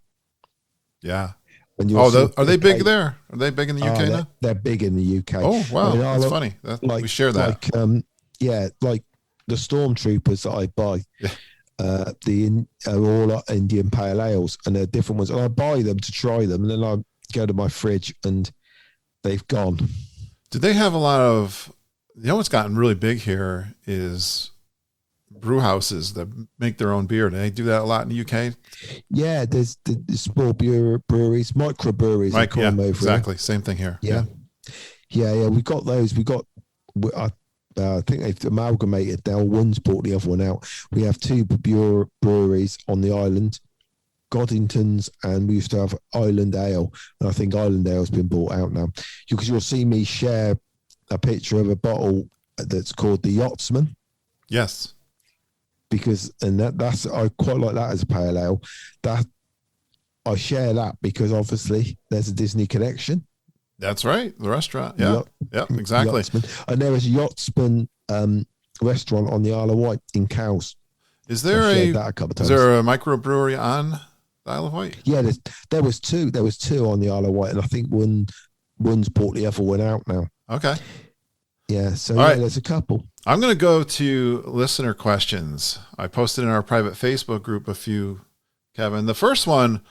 Yeah. Are they big there? Are they big in the UK now? They're big in the UK. Oh, wow. That's funny. We share that. Like the Stormtroopers that I buy, are all Indian Pale Ales, and they're different ones. And I buy them to try them, and then I go to my fridge, and they've gone. Do they have a lot of... what's gotten really big here is brew houses that make their own beer. Do they do that a lot in the UK? Yeah, there's small breweries, microbreweries. Exactly. Same thing here. Yeah. We got those. I think they've amalgamated now. One's bought the other one out. We have 2 breweries on the island, Goddington's, and we used to have Island Ale. And I think Island Ale has been bought out now. Because you'll see me share a picture of a bottle that's called the Yachtsman. Yes. That's I quite like that as a pale ale. That I share that because obviously there's a Disney connection. That's right. The restaurant. Yeah. Exactly. Yachtsman. And there is a Yachtsman restaurant on the Isle of Wight in Cowes. Is there a microbrewery on the Isle of Wight? Yeah, there was 2. There was 2 on the Isle of Wight, and I think one's bought the other one out now. Okay. Yeah, so there's a couple. I'm going to go to listener questions. I posted in our private Facebook group a few, Kevin. The first one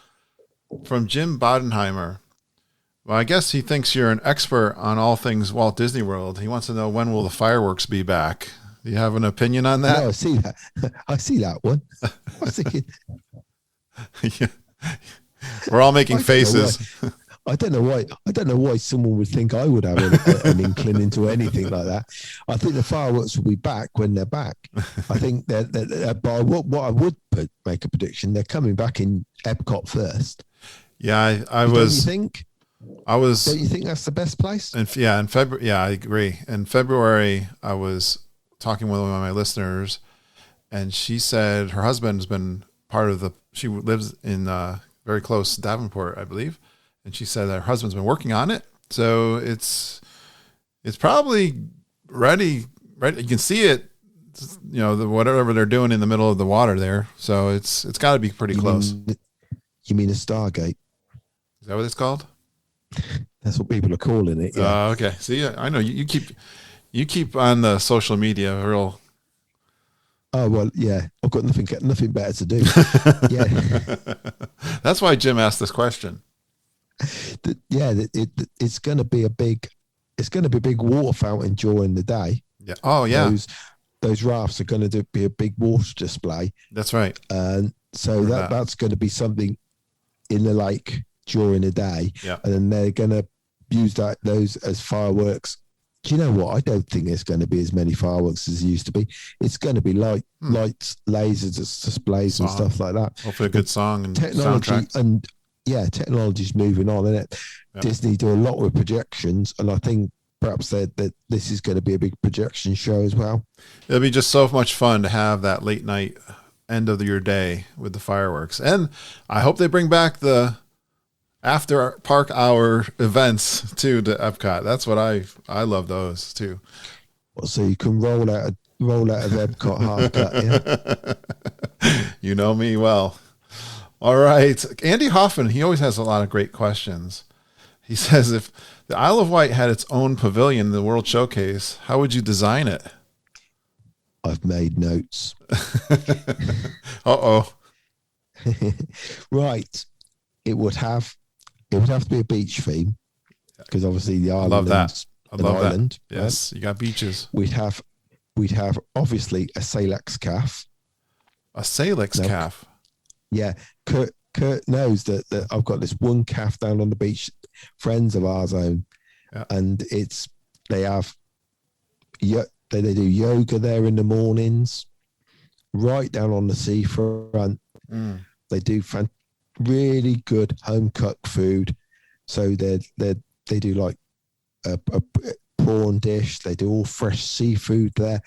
from Jim Bodenheimer. Well, I guess he thinks you're an expert on all things Walt Disney World. He wants to know, when will the fireworks be back? Do you have an opinion on that? No, I see that. I see that one. I was thinking... Yeah. We're all making faces. I don't know why someone would think I would have an inkling into anything like that. I think the fireworks will be back when they're back. I think that but what I would make a prediction, they're coming back in Epcot first. Yeah, Don't you think? Don't you think that's the best place? In February. Yeah, I agree. In February, I was talking with one of my listeners, and she said her husband's been part of she lives in very close Davenport, I believe. And she said that her husband's been working on it. So it's probably ready. You can see it, whatever they're doing in the middle of the water there. So it's got to be pretty close. You mean a Stargate? Is that what it's called? That's what people are calling it. Yeah. Okay. See, I know you keep on the social media real. Oh, well, yeah. I've got nothing better to do. Yeah. That's why Jim asked this question. It's going to be a big water fountain during the day. Yeah. Oh, yeah. Those rafts are going to be a big water display. That's right. And so that's going to be something in the lake during the day. Yeah. And then they're going to use those as fireworks do you know what? I don't think there's going to be as many fireworks as there used to be. It's going to be lights, lasers, displays, and stuff like that. Hopefully, a good song and technology soundtrack. And technology's moving on, isn't it? Yeah. Disney do a lot with projections, and I think perhaps that this is going to be a big projection show as well. It'll be just so much fun to have that late night end of your day with the fireworks, and I hope they bring back the after park hour events too to Epcot. That's what I love those too. Well, so you can roll out of Epcot half cut. Yeah? You know me well. All right, Andy Hoffman. He always has a lot of great questions. He says, if the Isle of Wight had its own pavilion in the World Showcase, how would you design it? I've made notes. Uh-oh. Right. It would have to be a beach theme, because obviously the island. I love that. I love island, that. Yes, right? You got beaches. We'd have obviously a Salix calf. A Salix calf. Yeah. Kurt knows that I've got this one calf down on the beach, friends of ours own, and they do yoga there in the mornings, right down on the seafront. They do really good home cooked food. So they do like a prawn dish. They do all fresh seafood there.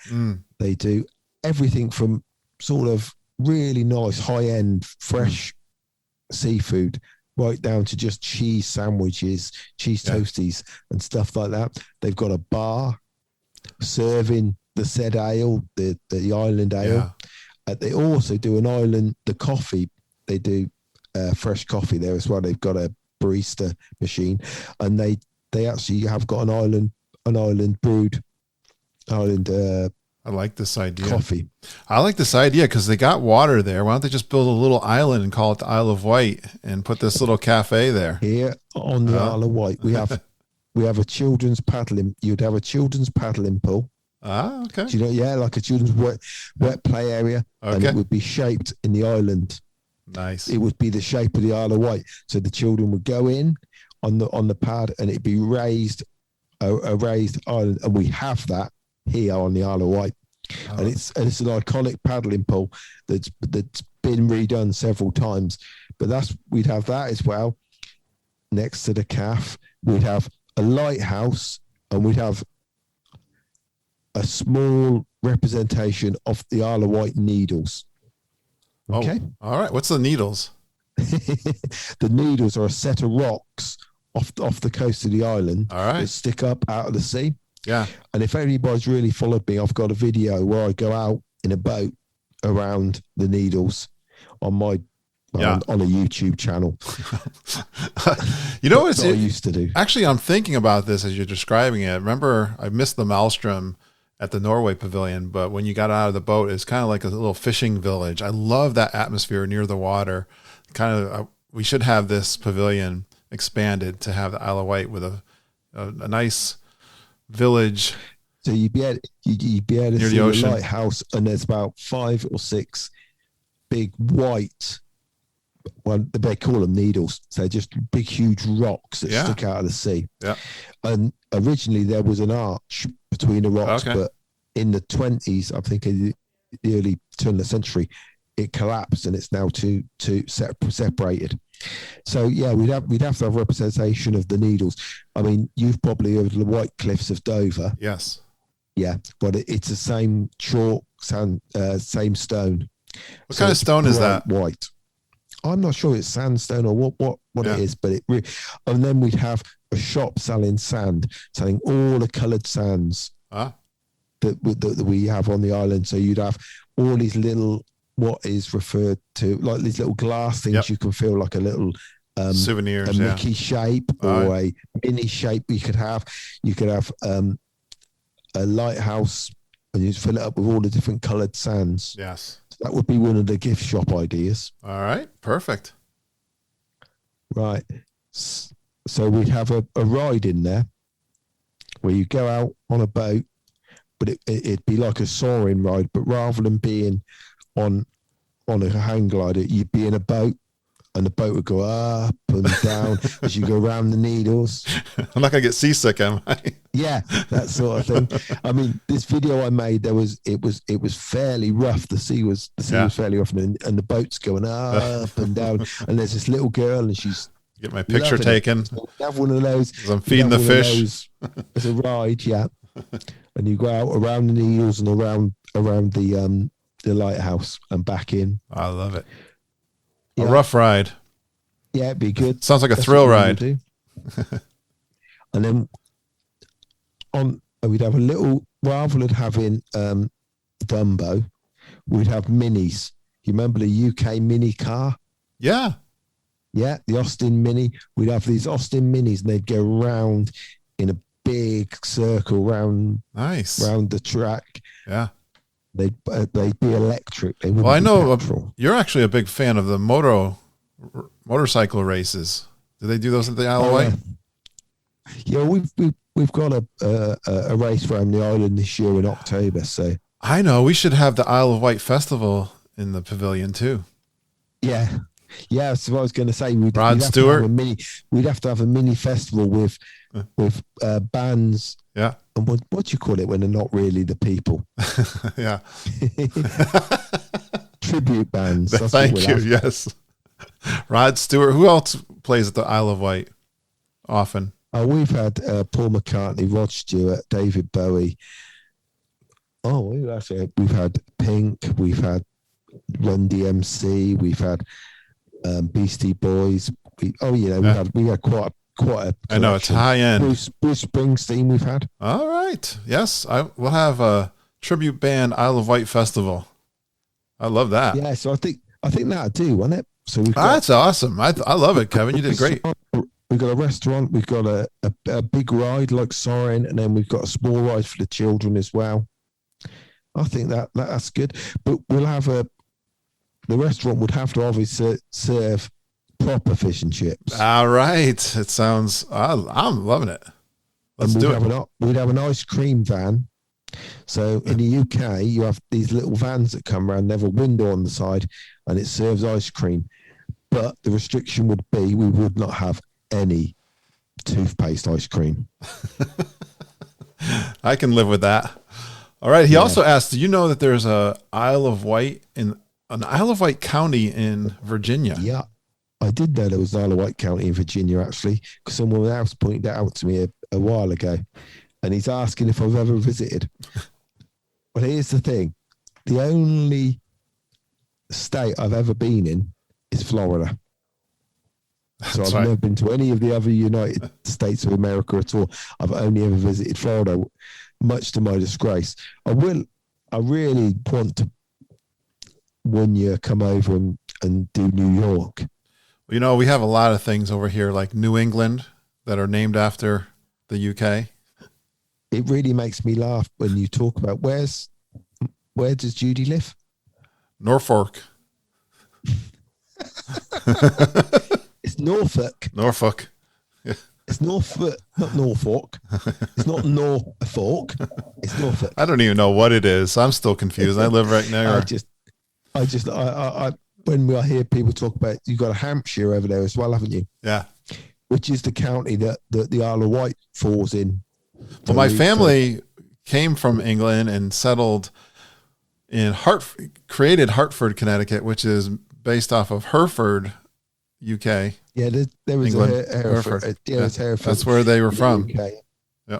They do everything from sort of really nice high end fresh seafood right down to just cheese sandwiches, cheese toasties and stuff like that. They've got a bar serving the said ale, the island ale. They also do the coffee. They do fresh coffee there as well. They've got a barista machine, and they actually have got an island brewed I like this idea. Coffee. I like this idea because they got water there. Why don't they just build a little island and call it the Isle of Wight and put this little cafe there? Here on the Isle of Wight, we have a children's paddling. You'd have a children's paddling pool. Ah, okay. Do you know? Yeah, like a children's wet play area, and it would be shaped in the island. Nice. It would be the shape of the Isle of Wight, so the children would go in on the pad, and it'd be raised a raised island, and we have that here on the Isle of Wight. And it's an iconic paddling pool that's been redone several times. But we'd have that as well. Next to the calf, we'd have a lighthouse, and we'd have a small representation of the Isle of Wight needles. Okay. Oh, all right. What's the needles? The needles are a set of rocks off the coast of the island. All right. That stick up out of the sea. Yeah. And if anybody's really followed me, I've got a video where I go out in a boat around the needles on my on a YouTube channel. You know what I used to do? Actually, I'm thinking about this as you're describing it. Remember, I missed the Maelstrom at the Norway Pavilion, but when you got out of the boat, it's kind of like a little fishing village. I love that atmosphere near the water. We should have this pavilion expanded to have the Isle of Wight with a nice village. So you'd be able to see the lighthouse, and there's about 5 or 6 big white, well, they call them needles. So just big, huge rocks that stick out of the sea. Yeah. And originally there was an arch between the rocks, but in the 20s, I think in the early turn of the century, it collapsed, and it's now separated. So yeah, we'd have to have representation of the needles. I mean, you've probably heard of the White Cliffs of Dover. Yes. Yeah, but it's the same chalk, same stone. What kind of stone is that? White. I'm not sure it's sandstone or what it is, but and then we'd have a shop selling all the coloured sands that we have on the island. So you'd have all these little, what is referred to like these little glass things. You can feel like a little souvenirs, a Mickey shape or a mini shape. You could have a lighthouse, and you'd fill it up with all the different coloured sands. Yes. That would be one of the gift shop ideas. All right. Perfect. Right. So we'd have a ride in there where you go out on a boat, but it'd be like a soaring ride, but rather than being on a hang glider, you'd be in a boat, and the boat would go up and down as you go around the needles. I'm not gonna get seasick, am I? Yeah, that sort of thing. I mean, this video I made, it was fairly rough. The sea was fairly rough, and the boat's going up and down. And there's this little girl, and she's Get my picture taken. Have one of those. I'm feeding the fish. It's a ride, yeah. And you go out around the needles and around the lighthouse and back in. I love it. Yeah. A rough ride. Yeah, it'd be good. Sounds like a thrill ride. And then we'd have a little, rather than having Dumbo, we'd have minis. You remember the UK mini car? Yeah. Yeah, the Austin Mini. We'd have these Austin Minis, and they'd go round in a big circle round the track. Yeah. They'd be electric. They wouldn't Well, I be know petrol. you're actually a big fan of the motorcycle races. Do they do those at the Isle of Wight? Yeah, we've got a race around the island this year in October. So I know we should have the Isle of Wight festival in the pavilion too. yeah. Yeah, so I was going to say Rod Stewart. We'd have to have a mini festival with bands. Yeah. And what do you call it when they're not really the people? Yeah. Tribute bands. Thank you. Yes. Rod Stewart. Who else plays at the Isle of Wight often? We've had Paul McCartney, Rod Stewart, David Bowie. We've had Pink. We've had Run DMC. We've had Beastie Boys. We had quite a I know it's high end. Bruce Springsteen we've had. All right. Yes, we'll have a tribute band Isle of Wight festival. I love that. Yeah, so I think that'll do, won't it? So that's awesome. I love it, Kevin. You did great. We've got a restaurant. We've got a big ride like Soaring, and then we've got a small ride for the children as well. I think that's good. But we'll have the restaurant would have to obviously serve proper fish and chips. All right. It sounds, I'm loving it. Let's do it. We'd have an ice cream van. So in the UK, you have these little vans that come around, they have a window on the side, and it serves ice cream. But the restriction would be we would not have any toothpaste ice cream. I can live with that. All right. He also asked, do you know that there's an Isle of Wight County in Virginia? Yeah, I did know there was an Isle of Wight County in Virginia, actually, because someone else pointed that out to me a while ago. And he's asking if I've ever visited. Well, here's the thing. The only state I've ever been in is Florida. So I've never been to any of the other United States of America at all. I've only ever visited Florida, much to my disgrace. I really want to one year come over and do New York. You know, we have a lot of things over here like New England that are named after the UK. It really makes me laugh when you talk about where does Judy live? Norfolk. It's Norfolk. Norfolk. Yeah. It's Norfolk, not Norfolk. It's not Norfolk. It's Norfolk. I don't even know what it is. I'm still confused. I live right near. I when I hear people talk about, you've got a Hampshire over there as well, haven't you? Yeah. Which is the county that the Isle of Wight falls in. Well, my family came from England and settled in created Hartford, Connecticut, which is based off of Hereford, UK. Yeah, there was Hereford. Hereford. That's where they were from. UK. Yeah.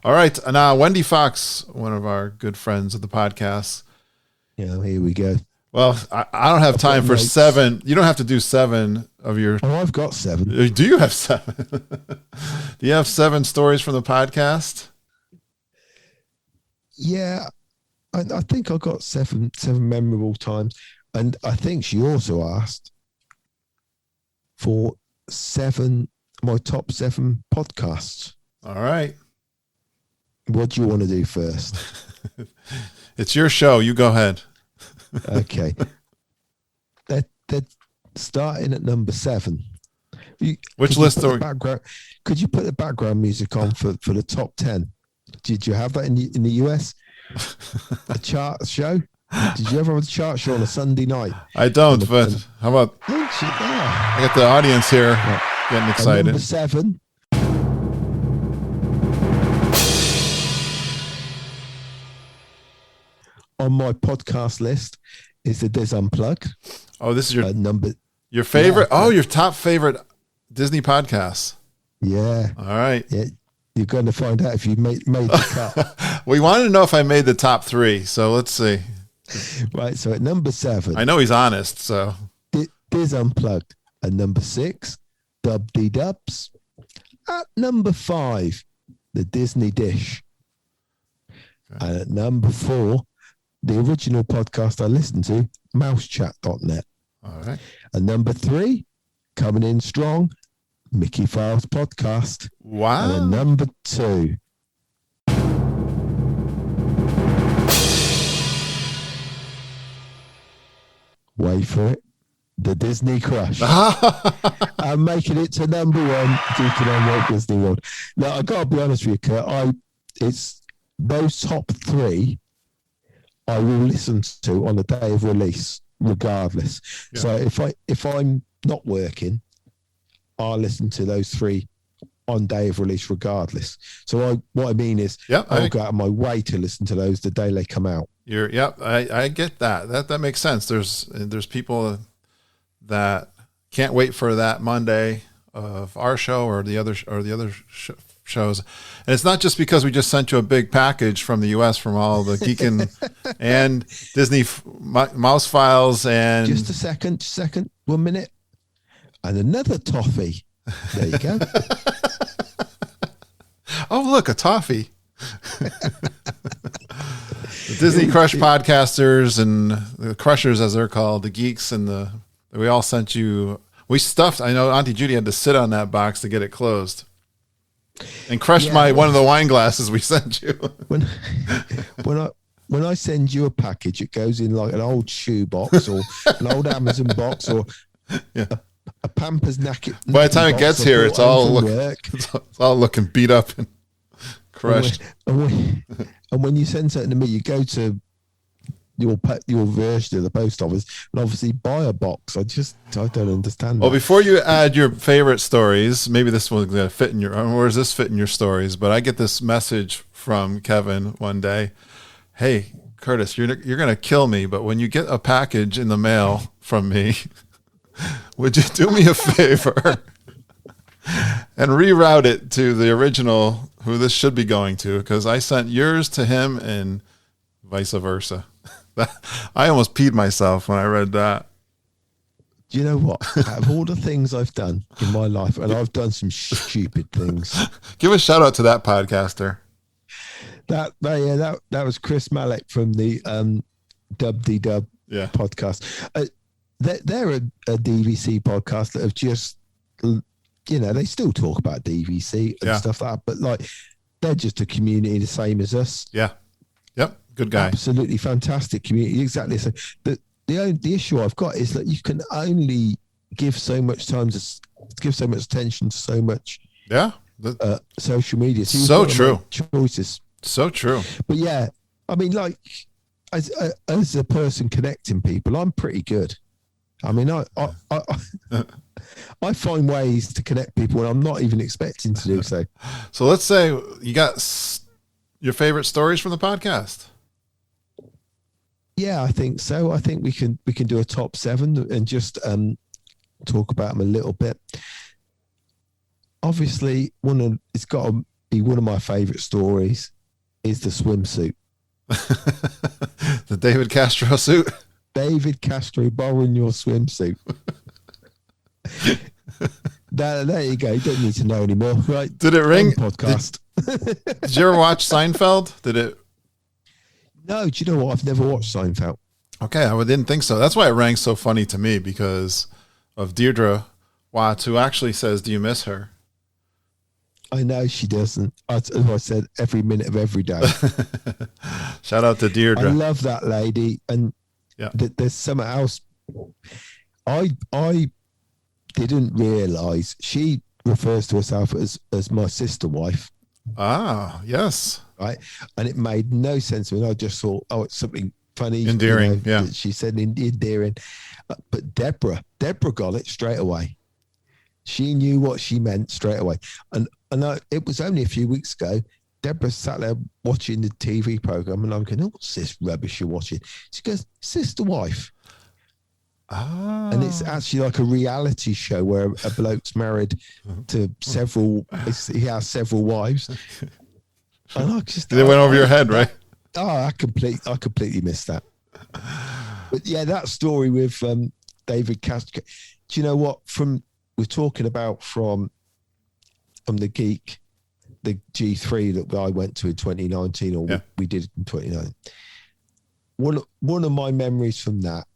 All right. Now, Wendy Fox, one of our good friends of the podcast. Yeah, here we go. Well, I don't have time for 7. You don't have to do 7 of your. Oh, I've got 7. Do you have 7? Do you have 7 stories from the podcast? Yeah, I think I got 7 memorable times, and I think she also asked for my top 7 podcasts. All right. What do you want to do first? It's your show. You go ahead. Okay. They're starting at number 7. Which list are we? Could you put the background music on for the top 10? Did you have that in the US? A chart show? Did you ever have a chart show on a Sunday night? I don't, but how about I got the audience here getting excited. Number 7. On my podcast list is the Diz Unplugged. Oh, this is your favorite? Yeah. Your top favorite Disney podcasts. Yeah. All right. Yeah. You're going to find out if you made the cut. We wanted to know if I made the top 3, so let's see. Right, so at number 7. I know he's honest, so. Diz Unplugged. At number 6, Dub D Dubs. At number 5, the Disney Dish. Okay. And at number 4, the original podcast I listened to, mousechat.net. All right. And number 3, coming in strong, Mickey Files Podcast. Wow. And at number 2, wait for it, the Disney Crush. I'm making it to number 1, Geekin on Walt Disney World. Now, I got to be honest with you, Kurt, it's those top 3 I will listen to on the day of release, regardless. Yeah. So if I'm not working, I'll listen to those 3 on day of release, regardless. So what I mean is, I'll go out of my way to listen to those the day they come out. I get that. That makes sense. There's people that can't wait for that Monday of our show or the other shows. And it's not just because we just sent you a big package from the US from all the Geekin and Disney Mouse Files and just a second, 1 minute. And another toffee. There you go. Oh, look, a toffee. The Disney Crush podcasters and the Crushers, as they're called, the geeks, and we all sent you. We stuffed. I know Auntie Judy had to sit on that box to get it closed, and crushed one of the wine glasses we sent you. When I send you a package, it goes in like an old shoe box or an old Amazon box or a Pampers nappy. By the time it gets here, it's all looking beat up and crushed. And when you send something to me, you go to your version of the post office and obviously buy a box. I don't understand. Well, before you add your favorite stories, maybe this will fit in or does this fit in your stories? But I get this message from Kevin one day. Hey, Curtis, you're going to kill me, but when you get a package in the mail from me, would you do me a favor and reroute it to the original who this should be going to? Because I sent yours to him and vice versa. I almost peed myself when I read that. Do you know what? Out of all the things I've done in my life, and I've done some stupid things. Give a shout out to that podcaster. That was Chris Malik from the Dub D Dub podcast. They're a DVC podcast that have just, they still talk about DVC and stuff like that, but like they're just a community the same as us. Yeah. Yep. Good guy. Absolutely fantastic community. Exactly. So the issue I've got is that you can only give so much time give so much attention to so much. Yeah. Social media. So true. Choices. So true. But yeah, I mean, like as a person connecting people, I'm pretty good. I mean, I find ways to connect people when I'm not even expecting to do so. So let's say you got your favorite stories from the podcast. Yeah, I think so. I think we can do a top 7 and just talk about them a little bit. Obviously, it's got to be one of my favorite stories is the swimsuit. The David Castro suit. David Castro borrowing your swimsuit. There you go. You don't need to know anymore, right? Did it ring? Podcast. Did you ever watch Seinfeld? Did it? No, do you know what? I've never watched Seinfeld. Okay, I didn't think so. That's why it rang so funny to me because of Deirdre Watts, who actually says, "Do you miss her?" I know she doesn't. As I said, every minute of every day. Shout out to Deirdre. I love that lady, and there's something else. I didn't realise she refers to herself as my sister wife. Ah, yes. Right. And it made no sense to me. I just thought, it's something funny, endearing. Yeah, she said endearing. But Deborah got it straight away. She knew what she meant straight away. And it was only a few weeks ago. Deborah sat there watching the TV program, and I'm going, "Oh, what's this rubbish you're watching?" She goes, "Sister Wife." And it's actually like a reality show where a bloke's married to several. He has several wives. And I just they went over your head, right? Oh, I completely missed that. But yeah, that story with David Castro. Do you know what? We're talking about from the Geek, the G3 that I went to in 2019, or we did in 2019. One of my memories from that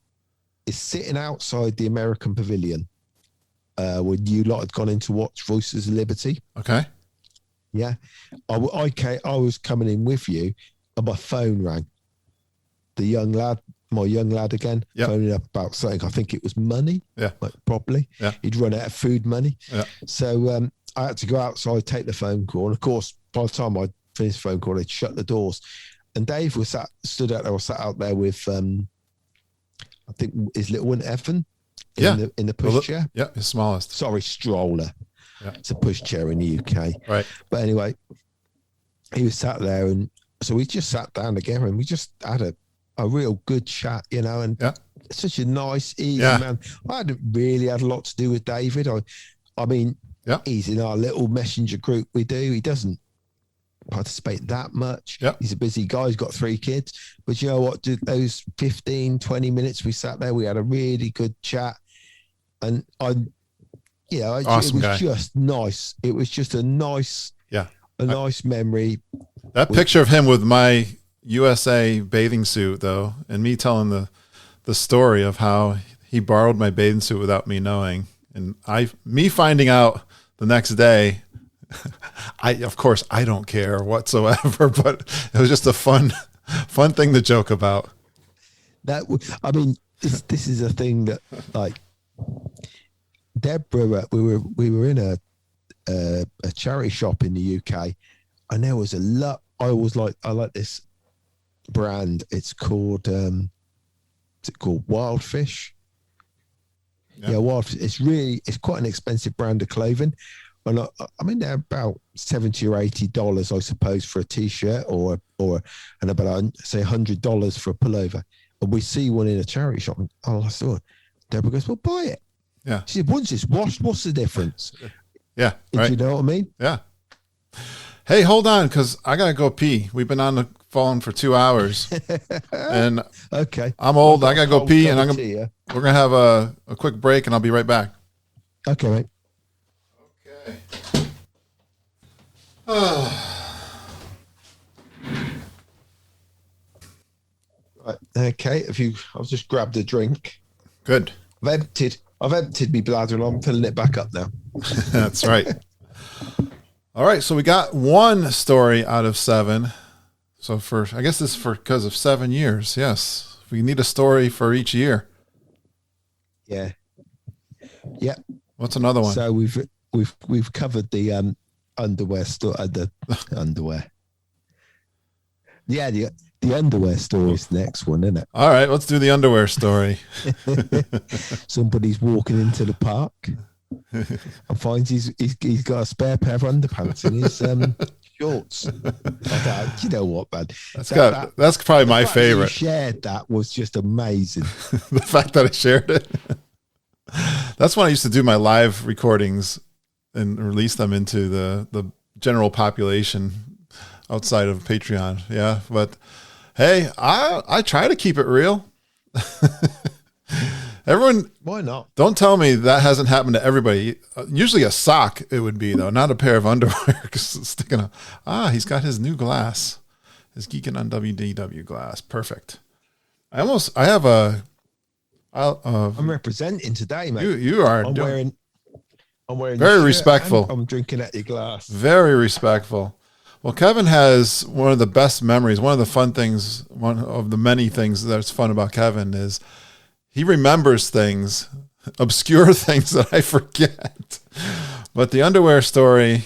is sitting outside the American Pavilion when you lot had gone in to watch Voices of Liberty. Okay. Yeah, I was coming in with you, and my phone rang. My young lad again, phoning up about something. I think it was money. Yeah, like probably. Yeah, he'd run out of food money. Yeah. So I had to go outside, take the phone call, and of course, by the time I finished the phone call, they'd shut the doors. And Dave was sat out there with, I think his little one Evan, in the pushchair. Yeah, his smallest. Sorry, stroller. Yeah. It's a pushchair in the UK. Right. But anyway, he was sat there, and so we just sat down together, and we just had a real good chat, and such a nice, easy man. I hadn't really had a lot to do with David. I mean, he's in our little messenger group we do. He doesn't participate that much. Yep. He's a busy guy. He's got 3 kids. But you know what? Those 15, 20 minutes we sat there, we had a really good chat. And awesome it was guy. Just nice. It was just a nice, nice memory. That picture of him with my USA bathing suit, though, and me telling the story of how he borrowed my bathing suit without me knowing, and me finding out the next day. Of course I don't care whatsoever, but it was just a fun thing to joke about. This is a thing that, like, Deborah, we were in a charity shop in the UK, and there was a lot. I like this brand. It's called is it called Wildfish? Yeah, Wildfish. It's quite an expensive brand of clothing. And they're about $70 or $80, I suppose, for a t-shirt, or about say $100 for a pullover. And we see one in a charity shop, and I saw it. Deborah goes, "Well, buy it." Yeah. She said, "Once it's washed, what's the difference?" Yeah. Do you know what I mean? Yeah. Hey, hold on, because I gotta go pee. We've been on the phone for 2 hours, and okay, I'm old. I gotta go pee, and we're gonna have a quick break, and I'll be right back. Okay, mate. Right, okay. I've just grabbed a drink. Good. I've emptied my bladder, and I'm filling it back up now. That's right. All right, so we got one story out of 7. So I guess this is because of 7 years. Yes, we need a story for each year. Yeah. What's another one? So we've covered the underwear the underwear. Yeah, the underwear story is the next one, isn't it? All right, let's do the underwear story. Somebody's walking into the park and finds he's got a spare pair of underpants in his shorts. You know what, man? That's probably my favorite. You shared that was just amazing. The fact that I shared it. That's when I used to do my live recordings and release them into the general population outside of Patreon. Yeah, but hey, I try to keep it real. Everyone, why not? Don't tell me that hasn't happened to everybody. Usually a sock it would be, though, not a pair of underwear. Sticking he's got his new glass, his Geekin on WDW glass. Perfect. I'm representing today, mate. You are. I'm wearing very respectful. I'm drinking at your glass. Very respectful. Well, Kevin has one of the best memories. One of the fun things, one of the many things that's fun about Kevin is he remembers things, obscure things that I forget. But the underwear story,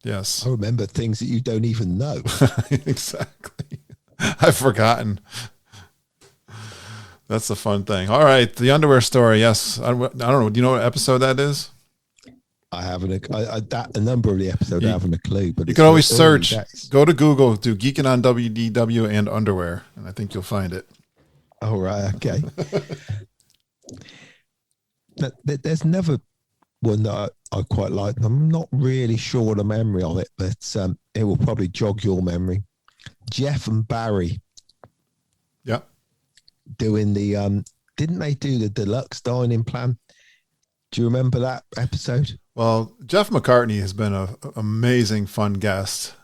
yes. I remember things that you don't even know. Exactly. I've forgotten. That's the fun thing. All right, the underwear story. Yes, I don't know. Do you know what episode that is? I haven't a number of the episodes. I haven't a clue. But you can always search. Go to Google, do Geekin on WDW and underwear, and I think you'll find it. All right. Okay. There's never one that I quite like. I'm not really sure of the memory of it, but it will probably jog your memory. Jeff and Barry. Yep. Doing the didn't they do the deluxe dining plan? Do you remember that episode? Well, Jeff McCartney has been an amazing, fun guest.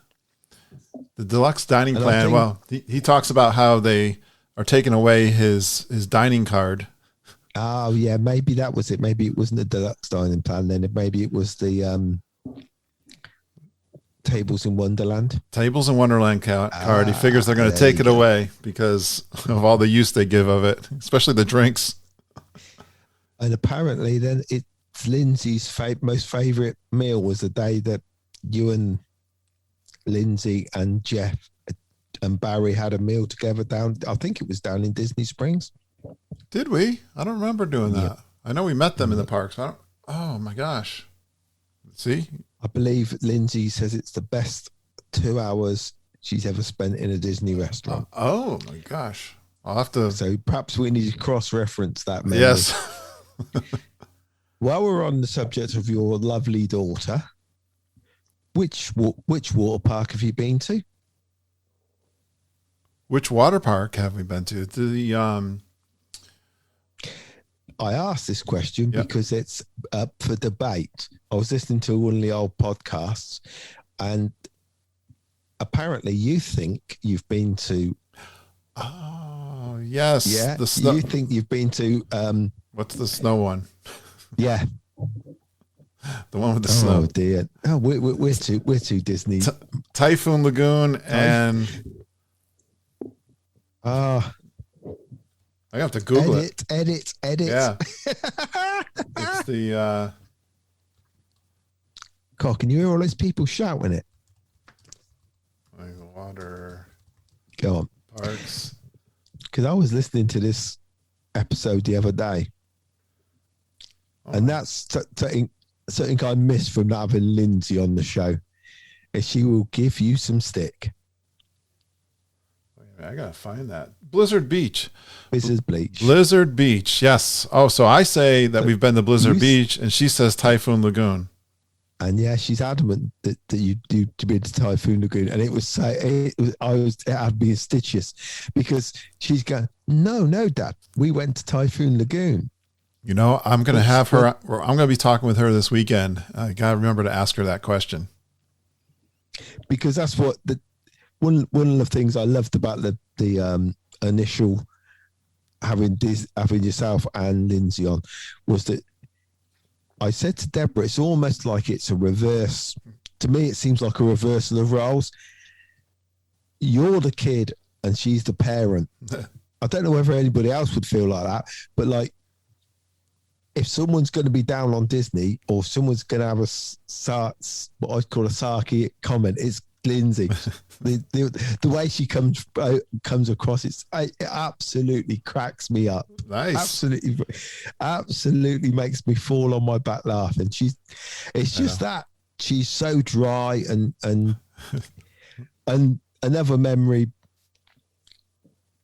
The deluxe dining plan. He talks about how they are taking away his dining card. Oh yeah, maybe that was it. Maybe it wasn't the deluxe dining plan then. Maybe it was the Tables in Wonderland. Tables in Wonderland card. He figures they're going to take it away because of all the use they give of it, especially the drinks. And apparently then it's Lindsay's most favourite meal was the day that you and Lindsay and Jeff and Barry had a meal together down, I think it was down in Disney Springs. Did we? I don't remember doing that. I know we met them in the parks. Oh my gosh. See? I believe Lindsay says it's the best 2 hours she's ever spent in a Disney restaurant. Oh my gosh. I'll have to. So perhaps we need to cross-reference that memory. Yes. While we're on the subject of your lovely daughter, which water park have you been to? Which water park have we been to? I asked this question because it's up for debate. I was listening to one of the old podcasts, and apparently you think you've been to. Oh yes, yeah. The snow. You think you've been to. What's the snow one? Yeah, the one with the snow. Oh dear! Oh, we're too Disney. Typhoon Lagoon and. I have to Google it. Edit. Yeah. It's the. God, can you hear all those people shouting it? Water. Go on. Parks. Because I was listening to this episode the other day. And that's something I missed from not having Lindsay on the show. Is she will give you some stick. I gotta find that. Blizzard Beach. Blizzard Beach. Yes. Oh, so I say that we've been to Blizzard Beach, and she says Typhoon Lagoon. And yeah, she's adamant that you do to be to Typhoon Lagoon, and it had me in stitches because she's going, no, Dad, we went to Typhoon Lagoon. You know, I'm gonna have her. I'm gonna be talking with her this weekend. I gotta remember to ask her that question because that's what one of the things I loved about the initial having yourself and Lindsay on was that I said to Deborah, it's almost like it's a reverse. To me, it seems like a reversal of roles. You're the kid and she's the parent. I don't know whether anybody else would feel like that, but like if someone's going to be down on Disney or someone's going to have what I call a sarky comment, it's Lindsay. the way she comes across, it absolutely cracks me up. Nice. Absolutely makes me fall on my back laughing. It's just that she's so dry and another memory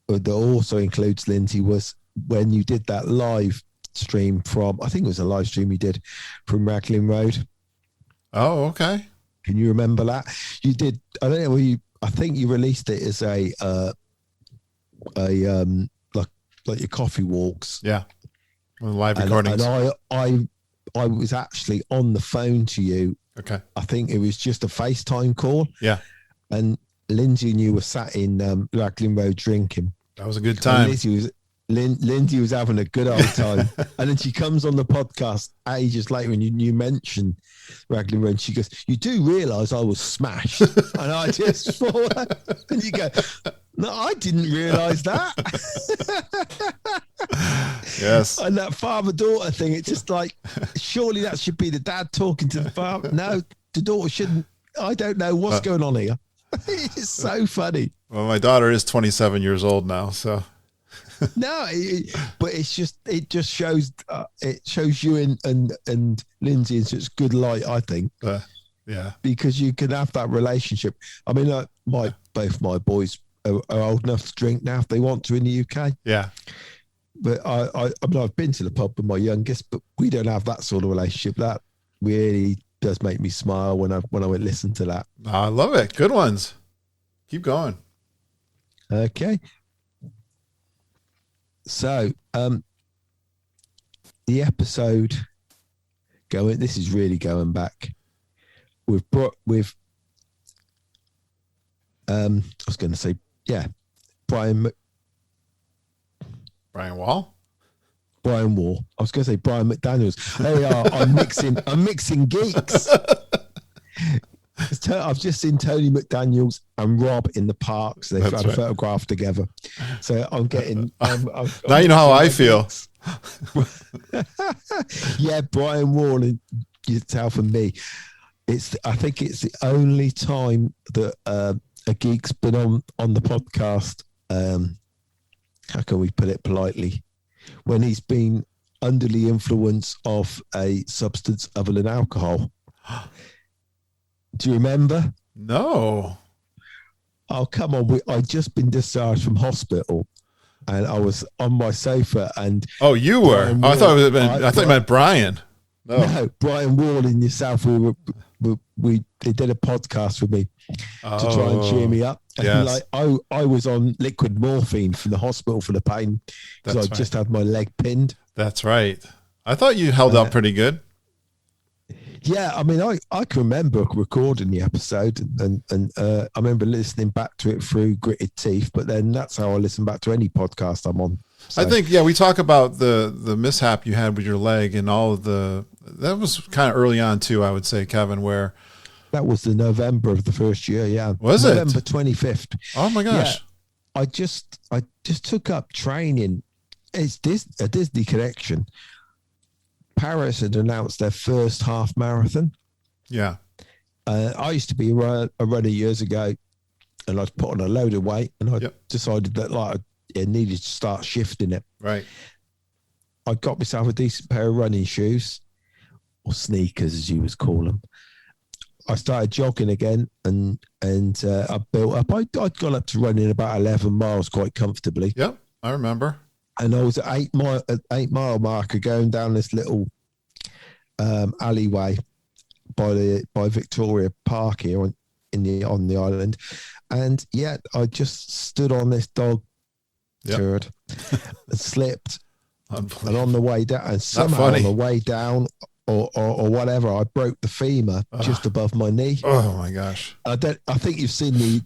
that also includes Lindsay was when you did that live stream I think it was a live stream you did from Raglan Road. Oh, okay. Can you remember that? You did. I don't know. I think you released it as a like your coffee walks. Yeah. Live recordings. And I was actually on the phone to you. Okay. I think it was just a FaceTime call. Yeah. And Lindsay and you were sat in Raglan Road drinking. That was a good time. Lindsay was having a good old time. And then she comes on the podcast ages later and you mention Raglan Road. She goes, you do realise I was smashed. And I just thought, and you go, no, I didn't realise that. Yes. And that father-daughter thing, it's just like, surely that should be the dad talking to the father. No, the daughter shouldn't. I don't know what's going on here. It's so funny. Well, my daughter is 27 years old now, so. No, but it just shows you and Lindsay in such good light, I think. Yeah, because you can have that relationship. I mean, both my boys are old enough to drink now if they want to in the UK. Yeah. But I mean, I've been to the pub with my youngest, but we don't have that sort of relationship. That really does make me smile when I would listen to that. I love it. Good ones. Keep going. Okay. So, the episode going. This is really going back. I was going to say, yeah, Brian Wall. Brian Wall. I was going to say Brian McDaniels. There we are. I'm mixing geeks. I've just seen Tony McDaniels and Rob in the parks. They've had a photograph together. So I'm getting. Now you know how I feel. Yeah, Brian Wall and yourself and me. I think it's the only time that a geek's been on the podcast. How can we put it politely? When he's been under the influence of a substance other than alcohol. Do you remember? No. Oh, come on. I'd just been discharged from hospital and I was on my sofa and... Oh, you were? I thought you meant Brian. No, Brian Wall and yourself, they did a podcast with me to try and cheer me up. And yes. I was on liquid morphine from the hospital for the pain because I just had my leg pinned. That's right. I thought you held up pretty good. Yeah, I mean, I can remember recording the episode and I remember listening back to it through gritted teeth, but then that's how I listen back to any podcast I'm on. So. I think, yeah, we talk about the mishap you had with your leg and all of that was kind of early on too, I would say, Kevin, where... That was the November of the first year, yeah. Was November 25th. Oh my gosh. Yeah, I just took up training. It's a Disney connection. Paris had announced their first half marathon. Yeah. I used to be a runner years ago and I'd put on a load of weight and I decided that I needed to start shifting it. Right. I got myself a decent pair of running shoes or sneakers, as you would call them. I started jogging again and I built up. I'd gone up to running about 11 miles quite comfortably. Yep, I remember. And I was at 8 mile marker going down this little alleyway by Victoria Park here on the island. And yeah, I just stood on this dog turd and slipped. And on the way down, and somehow on the way down or whatever, I broke the femur just above my knee. Oh my gosh! I think you've seen the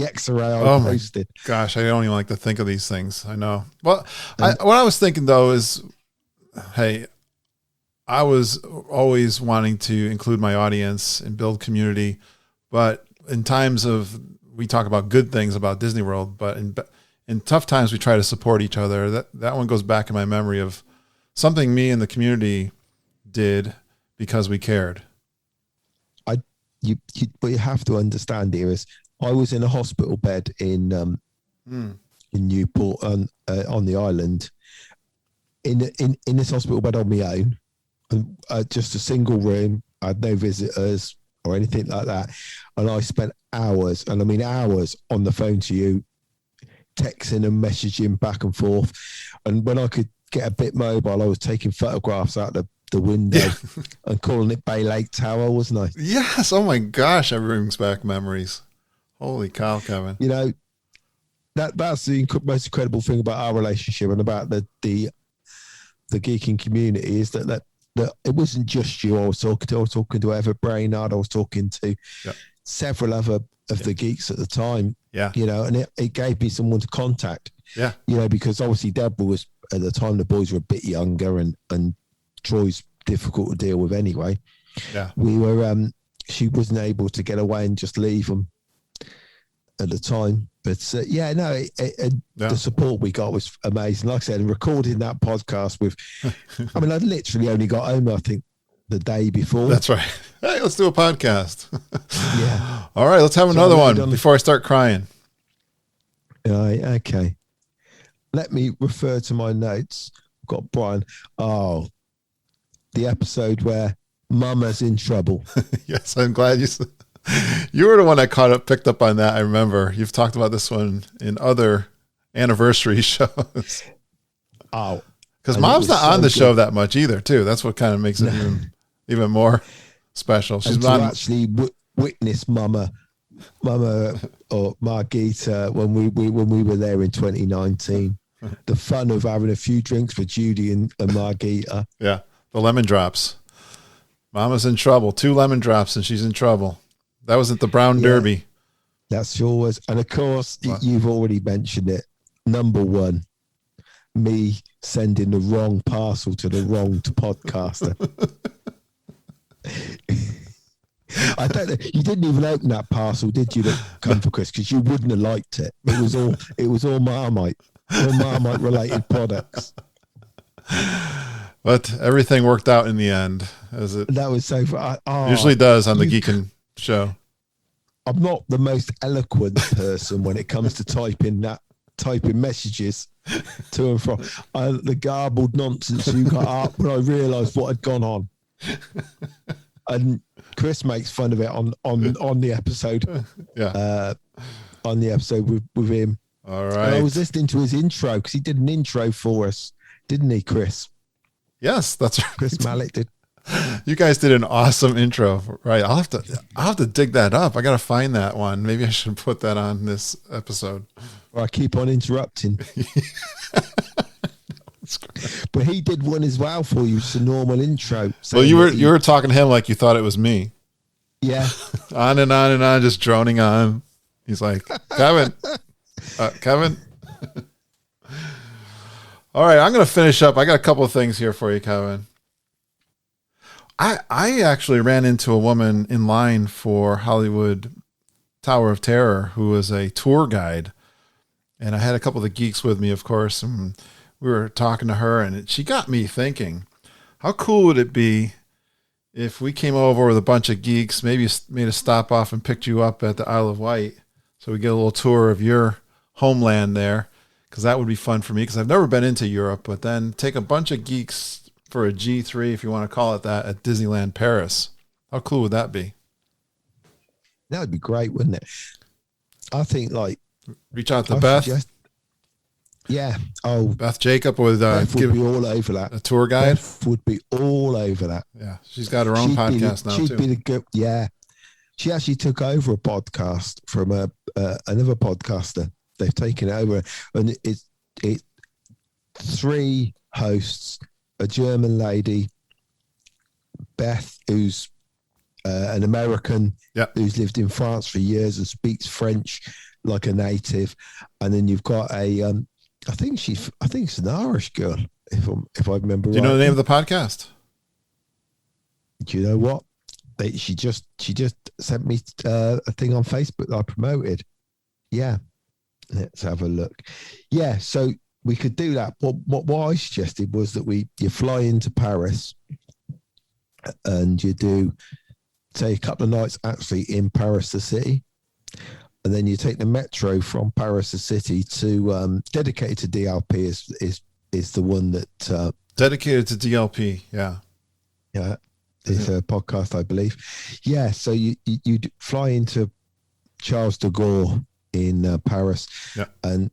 X-ray I posted. Gosh, I don't even like to think of these things. I know. Well, what I was thinking though is, hey, I was always wanting to include my audience and build community, but in times of we talk about good things about Disney World, but in tough times we try to support each other. That one goes back in my memory of something me and the community did because we cared. But you have to understand here is I was in a hospital bed in Newport on the island, in this hospital bed on my own, and just a single room. I had no visitors or anything like that, and I spent hours, and I mean hours, on the phone to you, texting and messaging back and forth. And when I could get a bit mobile, I was taking photographs out the window and calling it Bay Lake Tower, wasn't I? Yes. Oh my gosh, that brings back memories. Holy cow, Kevin. You know, that's the most incredible thing about our relationship and about the geeking community is that it wasn't just you I was talking to. I was talking to Everett Brainard. I was talking to several other of the geeks at the time. Yeah. You know, and it gave me someone to contact. Yeah. You know, because obviously Deborah was, at the time, the boys were a bit younger and Troy's difficult to deal with anyway. Yeah. We were, she wasn't able to get away and just leave them at the time. But the support we got was amazing. Like I said, recording that podcast with, I mean, I'd literally only got home, I think, the day before. That's right. Hey, let's do a podcast. Yeah. All right, let's have another one before I start crying. Right, okay. Let me refer to my notes. I've got Brian. Oh, the episode where Mama's in trouble. Yes, I'm glad you were the one that picked up on that. I remember you've talked about this one in other anniversary shows. Oh, because and Mom's it was not on so the show good. that much either, too. That's what kind of makes it even more special. She's And to on. actually witness Mama or Margita when we were there in 2019. The fun of having a few drinks with Judy and Margita. Yeah, the lemon drops. Mama's in trouble. 2 lemon drops and she's in trouble. That was at the Brown Derby. That's yours. And of course, What? you've already mentioned it. Number one, me sending the wrong parcel to the wrong podcaster. I don't know. You didn't even open that parcel, did you? That come for Chris, because you wouldn't have liked it. It was all Marmite related products. But everything worked out in the end, as it That was so fun. usually does on the Geekin show. I'm not the most eloquent person when it comes to typing messages to and from. The garbled nonsense you got up when I realised what had gone on. And Chris makes fun of it on the episode. Yeah. On the episode with him. All And right. I was listening to his intro because he did an intro for us, didn't he, Chris? Yes, that's right. Chris Mallet did. You guys did an awesome intro, right? I'll have to dig that up. I got to find that one. Maybe I should put that on this episode. Or I keep on interrupting. But he did one as well for you. It's a normal intro. Well, you were talking to him like you thought it was me. Yeah. On and on and on, just droning on. He's like, Kevin. Kevin. All right, I'm going to finish up. I got a couple of things here for you, Kevin. I actually ran into a woman in line for Hollywood Tower of Terror who was a tour guide. And I had a couple of the geeks with me, of course, and we were talking to her, and she got me thinking, how cool would it be if we came over with a bunch of geeks, maybe made a stop off and picked you up at the Isle of Wight so we get a little tour of your homeland there, because that would be fun for me, because I've never been into Europe, but then take a bunch of geeks for a G3, if you want to call it that, at Disneyland Paris. How cool would that be? That would be great, wouldn't it? I think, like... Reach out to Beth. Yeah. Oh, Beth Jacob would Beth would give be all over that. a tour guide. Beth would be all over that. Yeah, she's got her own podcast now, she'd too. be the good. Yeah, she actually took over a podcast from another podcaster. They've taken it over, and it's 3 hosts: a German lady, Beth, who's an American, who's lived in France for years and speaks French like a native, and then you've got a I think it's an Irish girl, if I remember right. Do you know the name of the podcast? Do you know what? She just sent me a thing on Facebook that I promoted. Yeah, let's have a look. Yeah, so we could do that. What I suggested was that you fly into Paris and you do, say, a couple of nights actually in Paris, the city. And then you take the metro from Paris, the city, to dedicated to DLP is the one that dedicated to DLP. Yeah, it's a podcast, I believe. Yeah, so you fly into Charles de Gaulle in Paris, and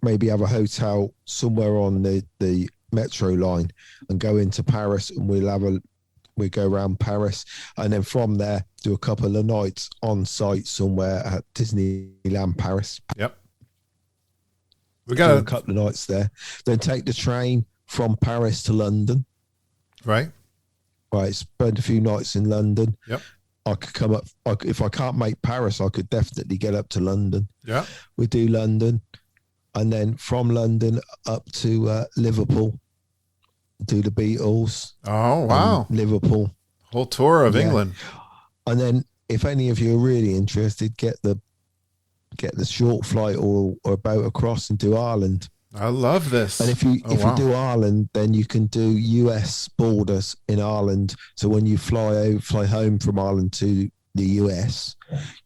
maybe have a hotel somewhere on the metro line, and go into Paris, and we go around Paris, and then from there do a couple of nights on site somewhere at Disneyland Paris. Yep. We got a couple of nights there. Then take the train from Paris to London. Right. Spend a few nights in London. Yep. I could come up. If I can't make Paris, I could definitely get up to London. Yeah. We do London, and then from London up to Liverpool. Do the Beatles. Oh, wow. Liverpool. Whole tour of England. And then if any of you are really interested, get the short flight or a boat across and do Ireland. I love this. And if you do Ireland, then you can do US borders in Ireland. So when you fly home from Ireland to the US,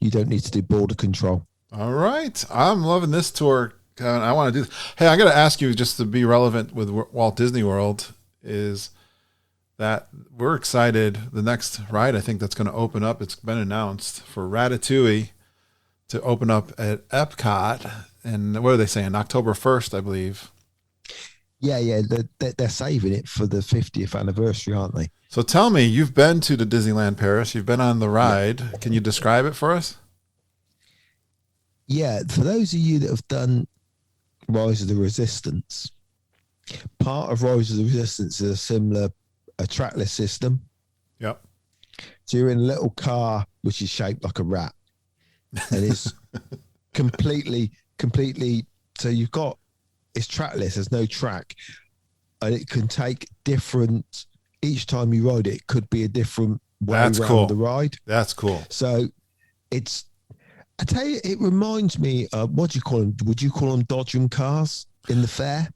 you don't need to do border control. All right. I'm loving this tour, Kevin, I want to do. Hey, I got to ask you, just to be relevant with Walt Disney World, is that we're excited. The next ride, I think, that's going to open up, it's been announced, for Ratatouille to open up at Epcot. And what are they saying? October 1st, I believe. Yeah. They're saving it for the 50th anniversary, aren't they? So tell me, you've been to the Disneyland Paris. You've been on the ride. Yeah. Can you describe it for us? Yeah. For those of you that have done Rise of the Resistance, part of Rise of the Resistance is a trackless system. Yep. So you're in a little car which is shaped like a rat, and it's completely. So it's trackless. There's no track, and it can take different. Each time you ride it, it could be a different way around the ride. That's cool. So I tell you, it reminds me of, what do you call them? Would you call them dodgem cars in the fair?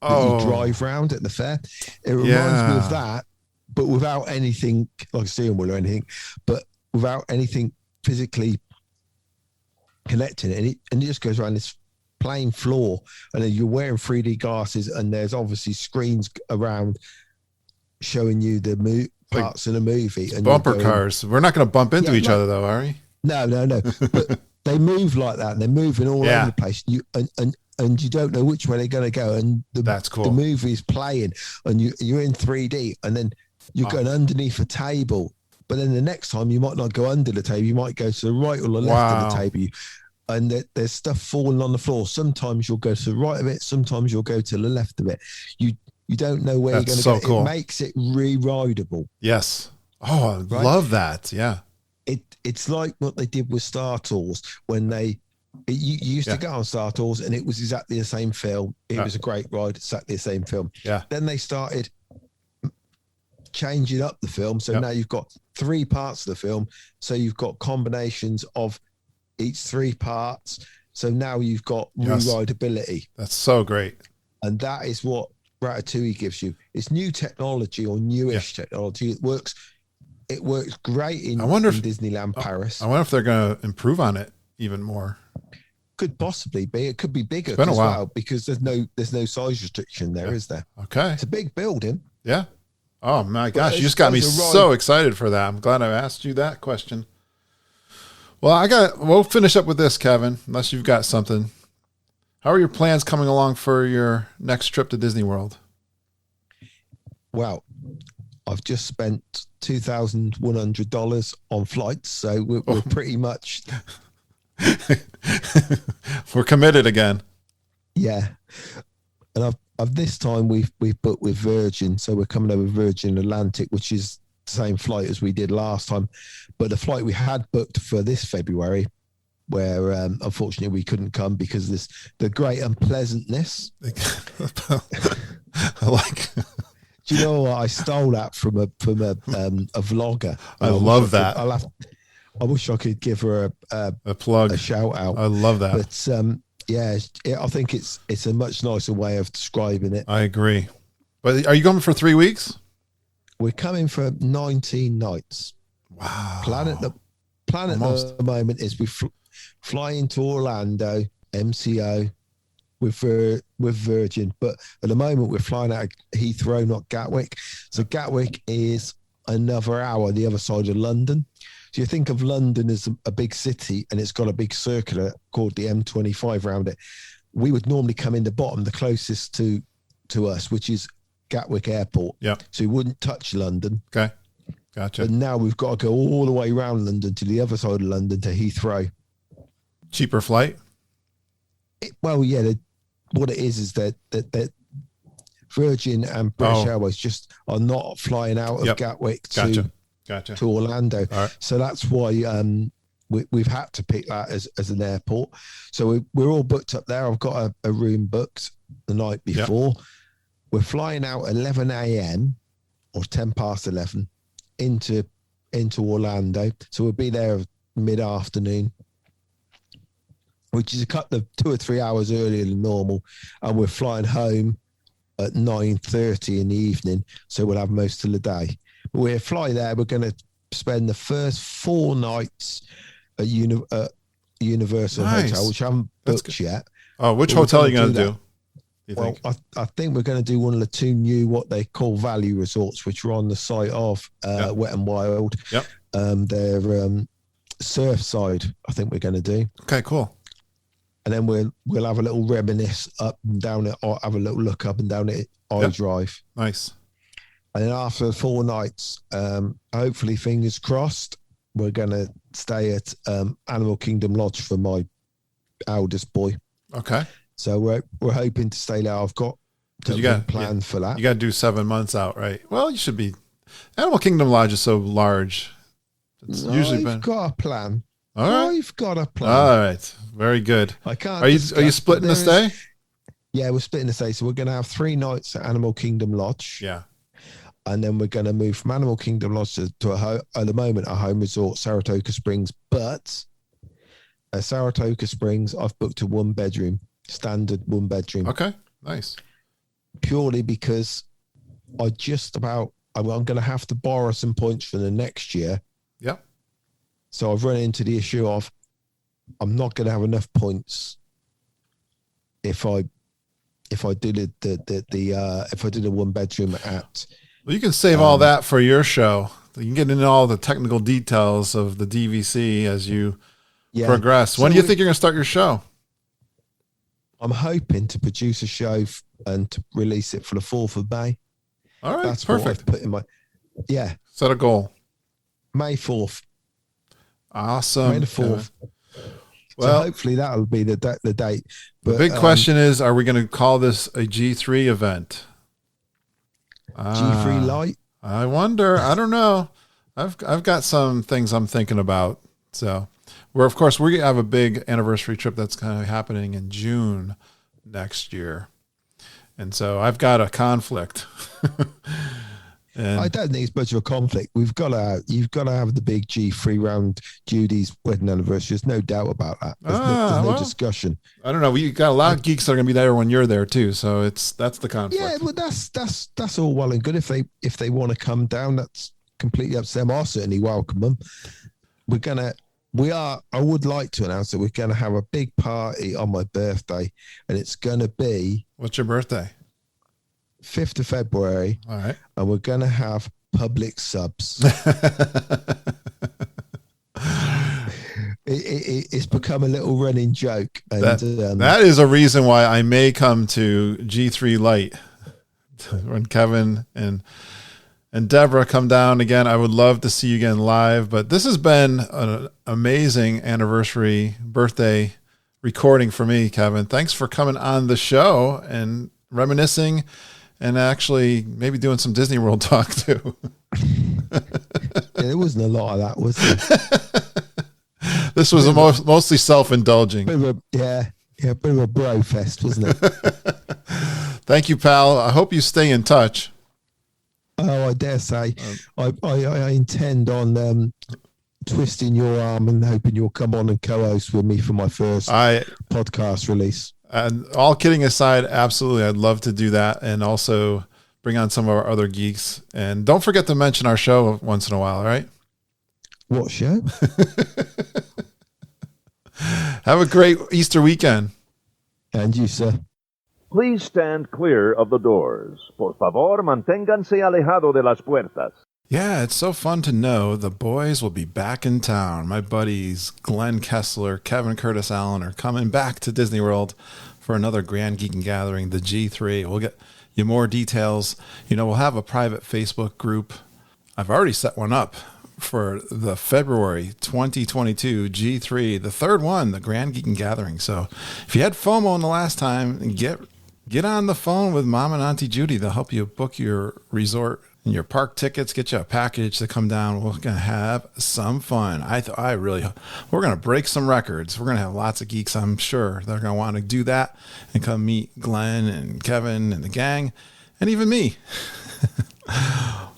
That you drive round at the fair. It reminds me of that, but without anything like a steering wheel or anything, but without anything physically connecting it. And it just goes around this plain floor, and then you're wearing 3D glasses, and there's obviously screens around showing you the parts of the movie. And bumper cars. We're not going to bump into each other, though, are we? No. But they move like that, and they're moving all over the place. And you don't know which way they're going to go. And that's cool. The movie's playing, and you're in 3D, and then you're going underneath a table. But then the next time, you might not go under the table. You might go to the right or the left of the table. And there's stuff falling on the floor. Sometimes you'll go to the right of it. Sometimes you'll go to the left of it. You don't know where you're going to go. Cool. It makes it re-rideable. Yes. Oh, I love that. Yeah. It's like what they did with Star Tours when you used to go on Star Tours, and it was exactly the same film. It was a great ride, exactly the same film. Yeah. Then they started changing up the film. So now you've got 3 parts of the film. So you've got combinations of each 3 parts. So now you've got re-rideability. That's so great. And that is what Ratatouille gives you. It's new technology, or newish technology. It works great in Disneyland Paris. I wonder if they're going to improve on it even more. Could possibly be. It could be bigger as well, because there's no size restriction there, is there? Okay. It's a big building. Yeah. Oh my gosh, you just got me so excited for that. I'm glad I asked you that question. Well, we'll finish up with this, Kevin, unless you've got something. How are your plans coming along for your next trip to Disney World? Well, I've just spent $2,100 on flights, so we're pretty much... We're committed again. Yeah. And I've this time we've booked with Virgin, so we're coming over Virgin Atlantic, which is the same flight as we did last time. But the flight we had booked for this February, where unfortunately we couldn't come because of the great unpleasantness. Do you know what? I stole that from a vlogger. I love that. I wish I could give her a plug, a shout out. I love that. But I think it's a much nicer way of describing it. I agree. But are you going for 3 weeks? We're coming for 19 nights. Wow. Plan at the moment is we fly into Orlando, MCO, with Virgin. But at the moment, we're flying out of Heathrow, not Gatwick. So Gatwick is another hour the other side of London. So you think of London as a big city, and it's got a big circular called the M25 around it. We would normally come in the bottom, the closest to us, which is Gatwick Airport. Yeah. So we wouldn't touch London. Okay. Gotcha. But now we've got to go all the way around London to the other side of London to Heathrow. Cheaper flight? What it is that Virgin and British Airways just are not flying out of Gatwick to Orlando. Right. So that's why we've had to pick that as an airport. So we're all booked up there. I've got a room booked the night before. Yep. We're flying out 11 a.m. or 10 past 11 into Orlando. So we'll be there mid-afternoon, which is a couple of 2 or 3 hours earlier than normal. And we're flying home at 9:30 in the evening. So we'll have most of the day. But we'll fly there. We're going to spend the first 4 nights at Universal Nice. Hotel, which I haven't That's booked yet. Oh, which But we're hotel are you gonna going to do do? You Well, think? I think we're going to do one of the two new, what they call value resorts, which are on the site of Yep. Wet and Wild. Yep. They're Surfside, I think we're going to do. Okay, cool. And then we'll have a little reminisce up and down it, or have a little look up and down it, I Yep. Drive. Nice. And then after 4 nights, hopefully, fingers crossed, we're going to stay at Animal Kingdom Lodge for my eldest boy. Okay. So we're hoping to stay there. I've got a plan for that. You got to do 7 months out, right? Well, you should be. Animal Kingdom Lodge is so large. It's usually been. I've got a plan. All right. I've got a plan. All right. Very good. I can't. Are you discuss, splitting the but there stay? is- Yeah, we're splitting the stay. So we're going to have 3 nights at Animal Kingdom Lodge. Yeah. And then we're going to move from Animal Kingdom Lodge to at the moment, a home resort, Saratoga Springs. But at Saratoga Springs, I've booked a 1-bedroom, standard 1-bedroom. Okay. Nice. Purely because I'm going to have to borrow some points for the next year. Yep. So I've run into the issue of I'm not going to have enough points if I did it if I did a 1-bedroom at. Well, you can save all that for your show. You can get into all the technical details of the DVC as you progress. When do you think you're going to start your show? I'm hoping to produce a show and to release it for the 4th of May. All right. That's what Perfect. I've put in my Set a goal. May 4th. Awesome. May the 4th. Well, so hopefully that'll be the date. the But, big question is, are we going to call this a G3 event? G3 Light. I wonder. I don't know. I've got some things I'm thinking about. So we have a big anniversary trip that's kind of happening in June next year. And so I've got a conflict. I don't think it's much of a conflict. You've got to have the big G3 round Judy's wedding anniversary. There's no doubt about that. There's no discussion. I don't know. We got a lot of geeks that are going to be there when you're there too. So that's the conflict. Yeah, but that's all well and good. If they want to come down, that's completely up to them. I'll certainly welcome them. I would like to announce that we're going to have a big party on my birthday, and it's going to be. What's your birthday? 5th of February. All right. And we're going to have public subs. It's become a little running joke. And that is a reason why I may come to G3 Light when Kevin and Deborah come down again. I would love to see you again live, but this has been an amazing anniversary birthday recording for me, Kevin. Thanks for coming on the show and reminiscing and actually maybe doing some Disney World talk too. There wasn't a lot of that, was there? This was mostly self-indulging. Bit of a bro fest, wasn't it? Thank you, pal. I hope you stay in touch. Oh, I dare say. I intend on twisting your arm and hoping you'll come on and co-host with me for my first podcast release. And all kidding aside, absolutely, I'd love to do that, and also bring on some of our other geeks. And don't forget to mention our show once in a while, all right? What show? Have a great Easter weekend. And you, sir. Please stand clear of the doors. Por favor, manténganse alejado de las puertas. Yeah, it's so fun to know the boys will be back in town. My buddies Glenn Kessler, Kevin Curtis Allen are coming back to Disney World for another Grand Geekin Gathering, the G3. We'll get you more details. We'll have a private Facebook group. I've already set one up for the February 2022 G3, the third one, the Grand Geekin Gathering. So if you had FOMO in the last time, get on the phone with Mom and Auntie Judy. They'll help you book your resort and your park tickets, get you a package to come down. We're going to have some fun. We're going to break some records. We're going to have lots of geeks, I'm sure. They're going to want to do that and come meet Glenn and Kevin and the gang and even me.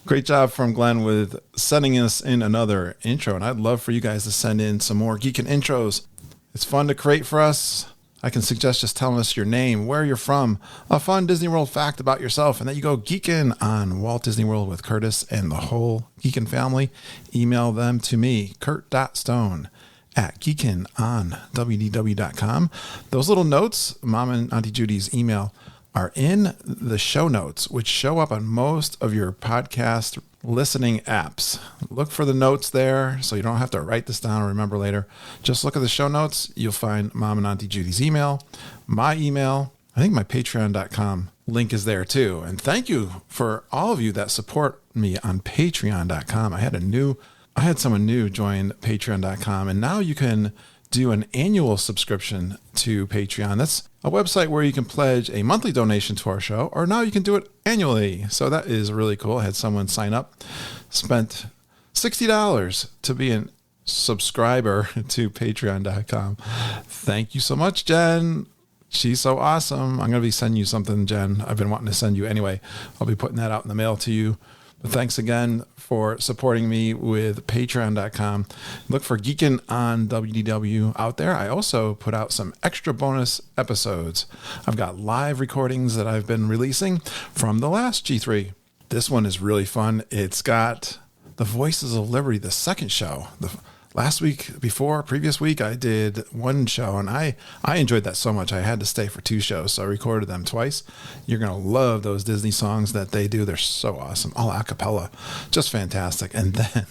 Great job from Glenn with sending us in another intro. And I'd love for you guys to send in some more Geekin intros. It's fun to create for us. I can suggest just telling us your name, where you're from, a fun Disney World fact about yourself, and then you go Geekin on Walt Disney World with Curtis and the whole Geekin family. Email them to me, kurt.stone at Geekin on WDW.com. Those little notes, Mom and Auntie Judy's email, are in the show notes, which show up on most of your podcast listening apps. Look for the notes there so you don't have to write this down or remember later. Just look at the show notes. You'll find Mom and Auntie Judy's email, my email. I think my patreon.com link is there too. And thank you for all of you that support me on patreon.com. I had someone new join patreon.com, and now you can do an annual subscription to Patreon. That's a website where you can pledge a monthly donation to our show, or now you can do it annually. So that is really cool. I had someone sign up, spent $60 to be a subscriber to patreon.com. Thank you so much, Jen. She's so awesome. I'm going to be sending you something, Jen. I've been wanting to send you anyway. I'll be putting that out in the mail to you. But thanks again for supporting me with patreon.com. Look for Geekin on WDW out there. I also put out some extra bonus episodes. I've got live recordings that I've been releasing from the last G3. This one is really fun. It's got the Voices of Liberty, the second show. Previous week, I did one show, and I enjoyed that so much. I had to stay for two shows, so I recorded them twice. You're going to love those Disney songs that they do. They're so awesome. All a cappella. Just fantastic. And then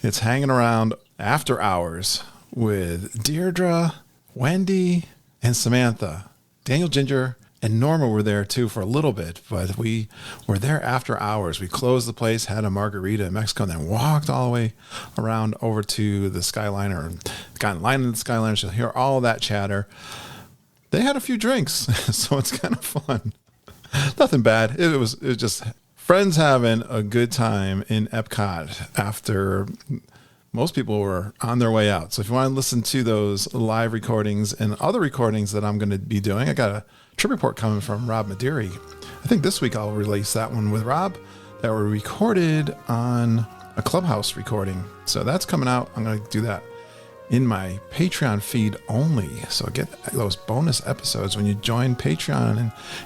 it's hanging around after hours with Deirdre, Wendy, and Samantha. Daniel Ginger and Norma were there too for a little bit, but we were there after hours. We closed the place, had a margarita in Mexico, and then walked all the way around over to the Skyliner and got in line in the Skyliner. She'll hear all that chatter. They had a few drinks, so it's kind of fun. Nothing bad. It was just friends having a good time in Epcot after most people were on their way out. So if you want to listen to those live recordings and other recordings that I'm going to be doing, I got a trip report coming from Rob Maderi. I think this week I'll release that one with Rob that were recorded on a Clubhouse recording. So that's coming out. I'm going to do that in my Patreon feed only. So get those bonus episodes when you join Patreon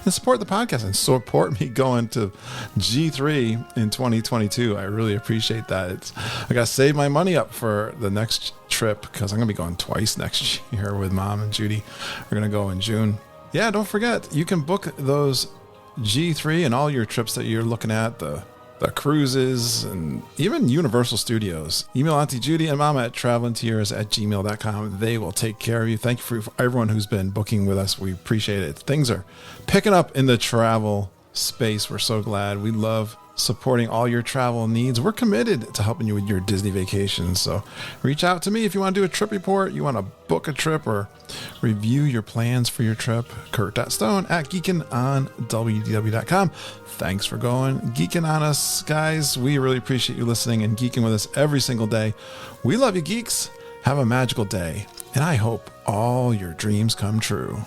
and support the podcast and support me going to G3 in 2022. I really appreciate that. I got to save my money up for the next trip because I'm going to be going twice next year with Mom and Judy. We're going to go in June. Yeah, don't forget, you can book those G3 and all your trips that you're looking at, the cruises, and even Universal Studios. Email Auntie Judy and Mama at travelingtoyours@gmail.com. They will take care of you. Thank you for everyone who's been booking with us. We appreciate it. Things are picking up in the travel space. We're so glad. We love supporting all your travel needs. We're committed to helping you with your Disney vacations. So reach out to me if you want to do a trip report, you want to book a trip, or review your plans for your trip. Kurt.stone@geekin on WDW.com. Thanks for going geeking on us, guys. We really appreciate you listening and geeking with us every single day. We love you, geeks. Have a magical day, and I hope all your dreams come true.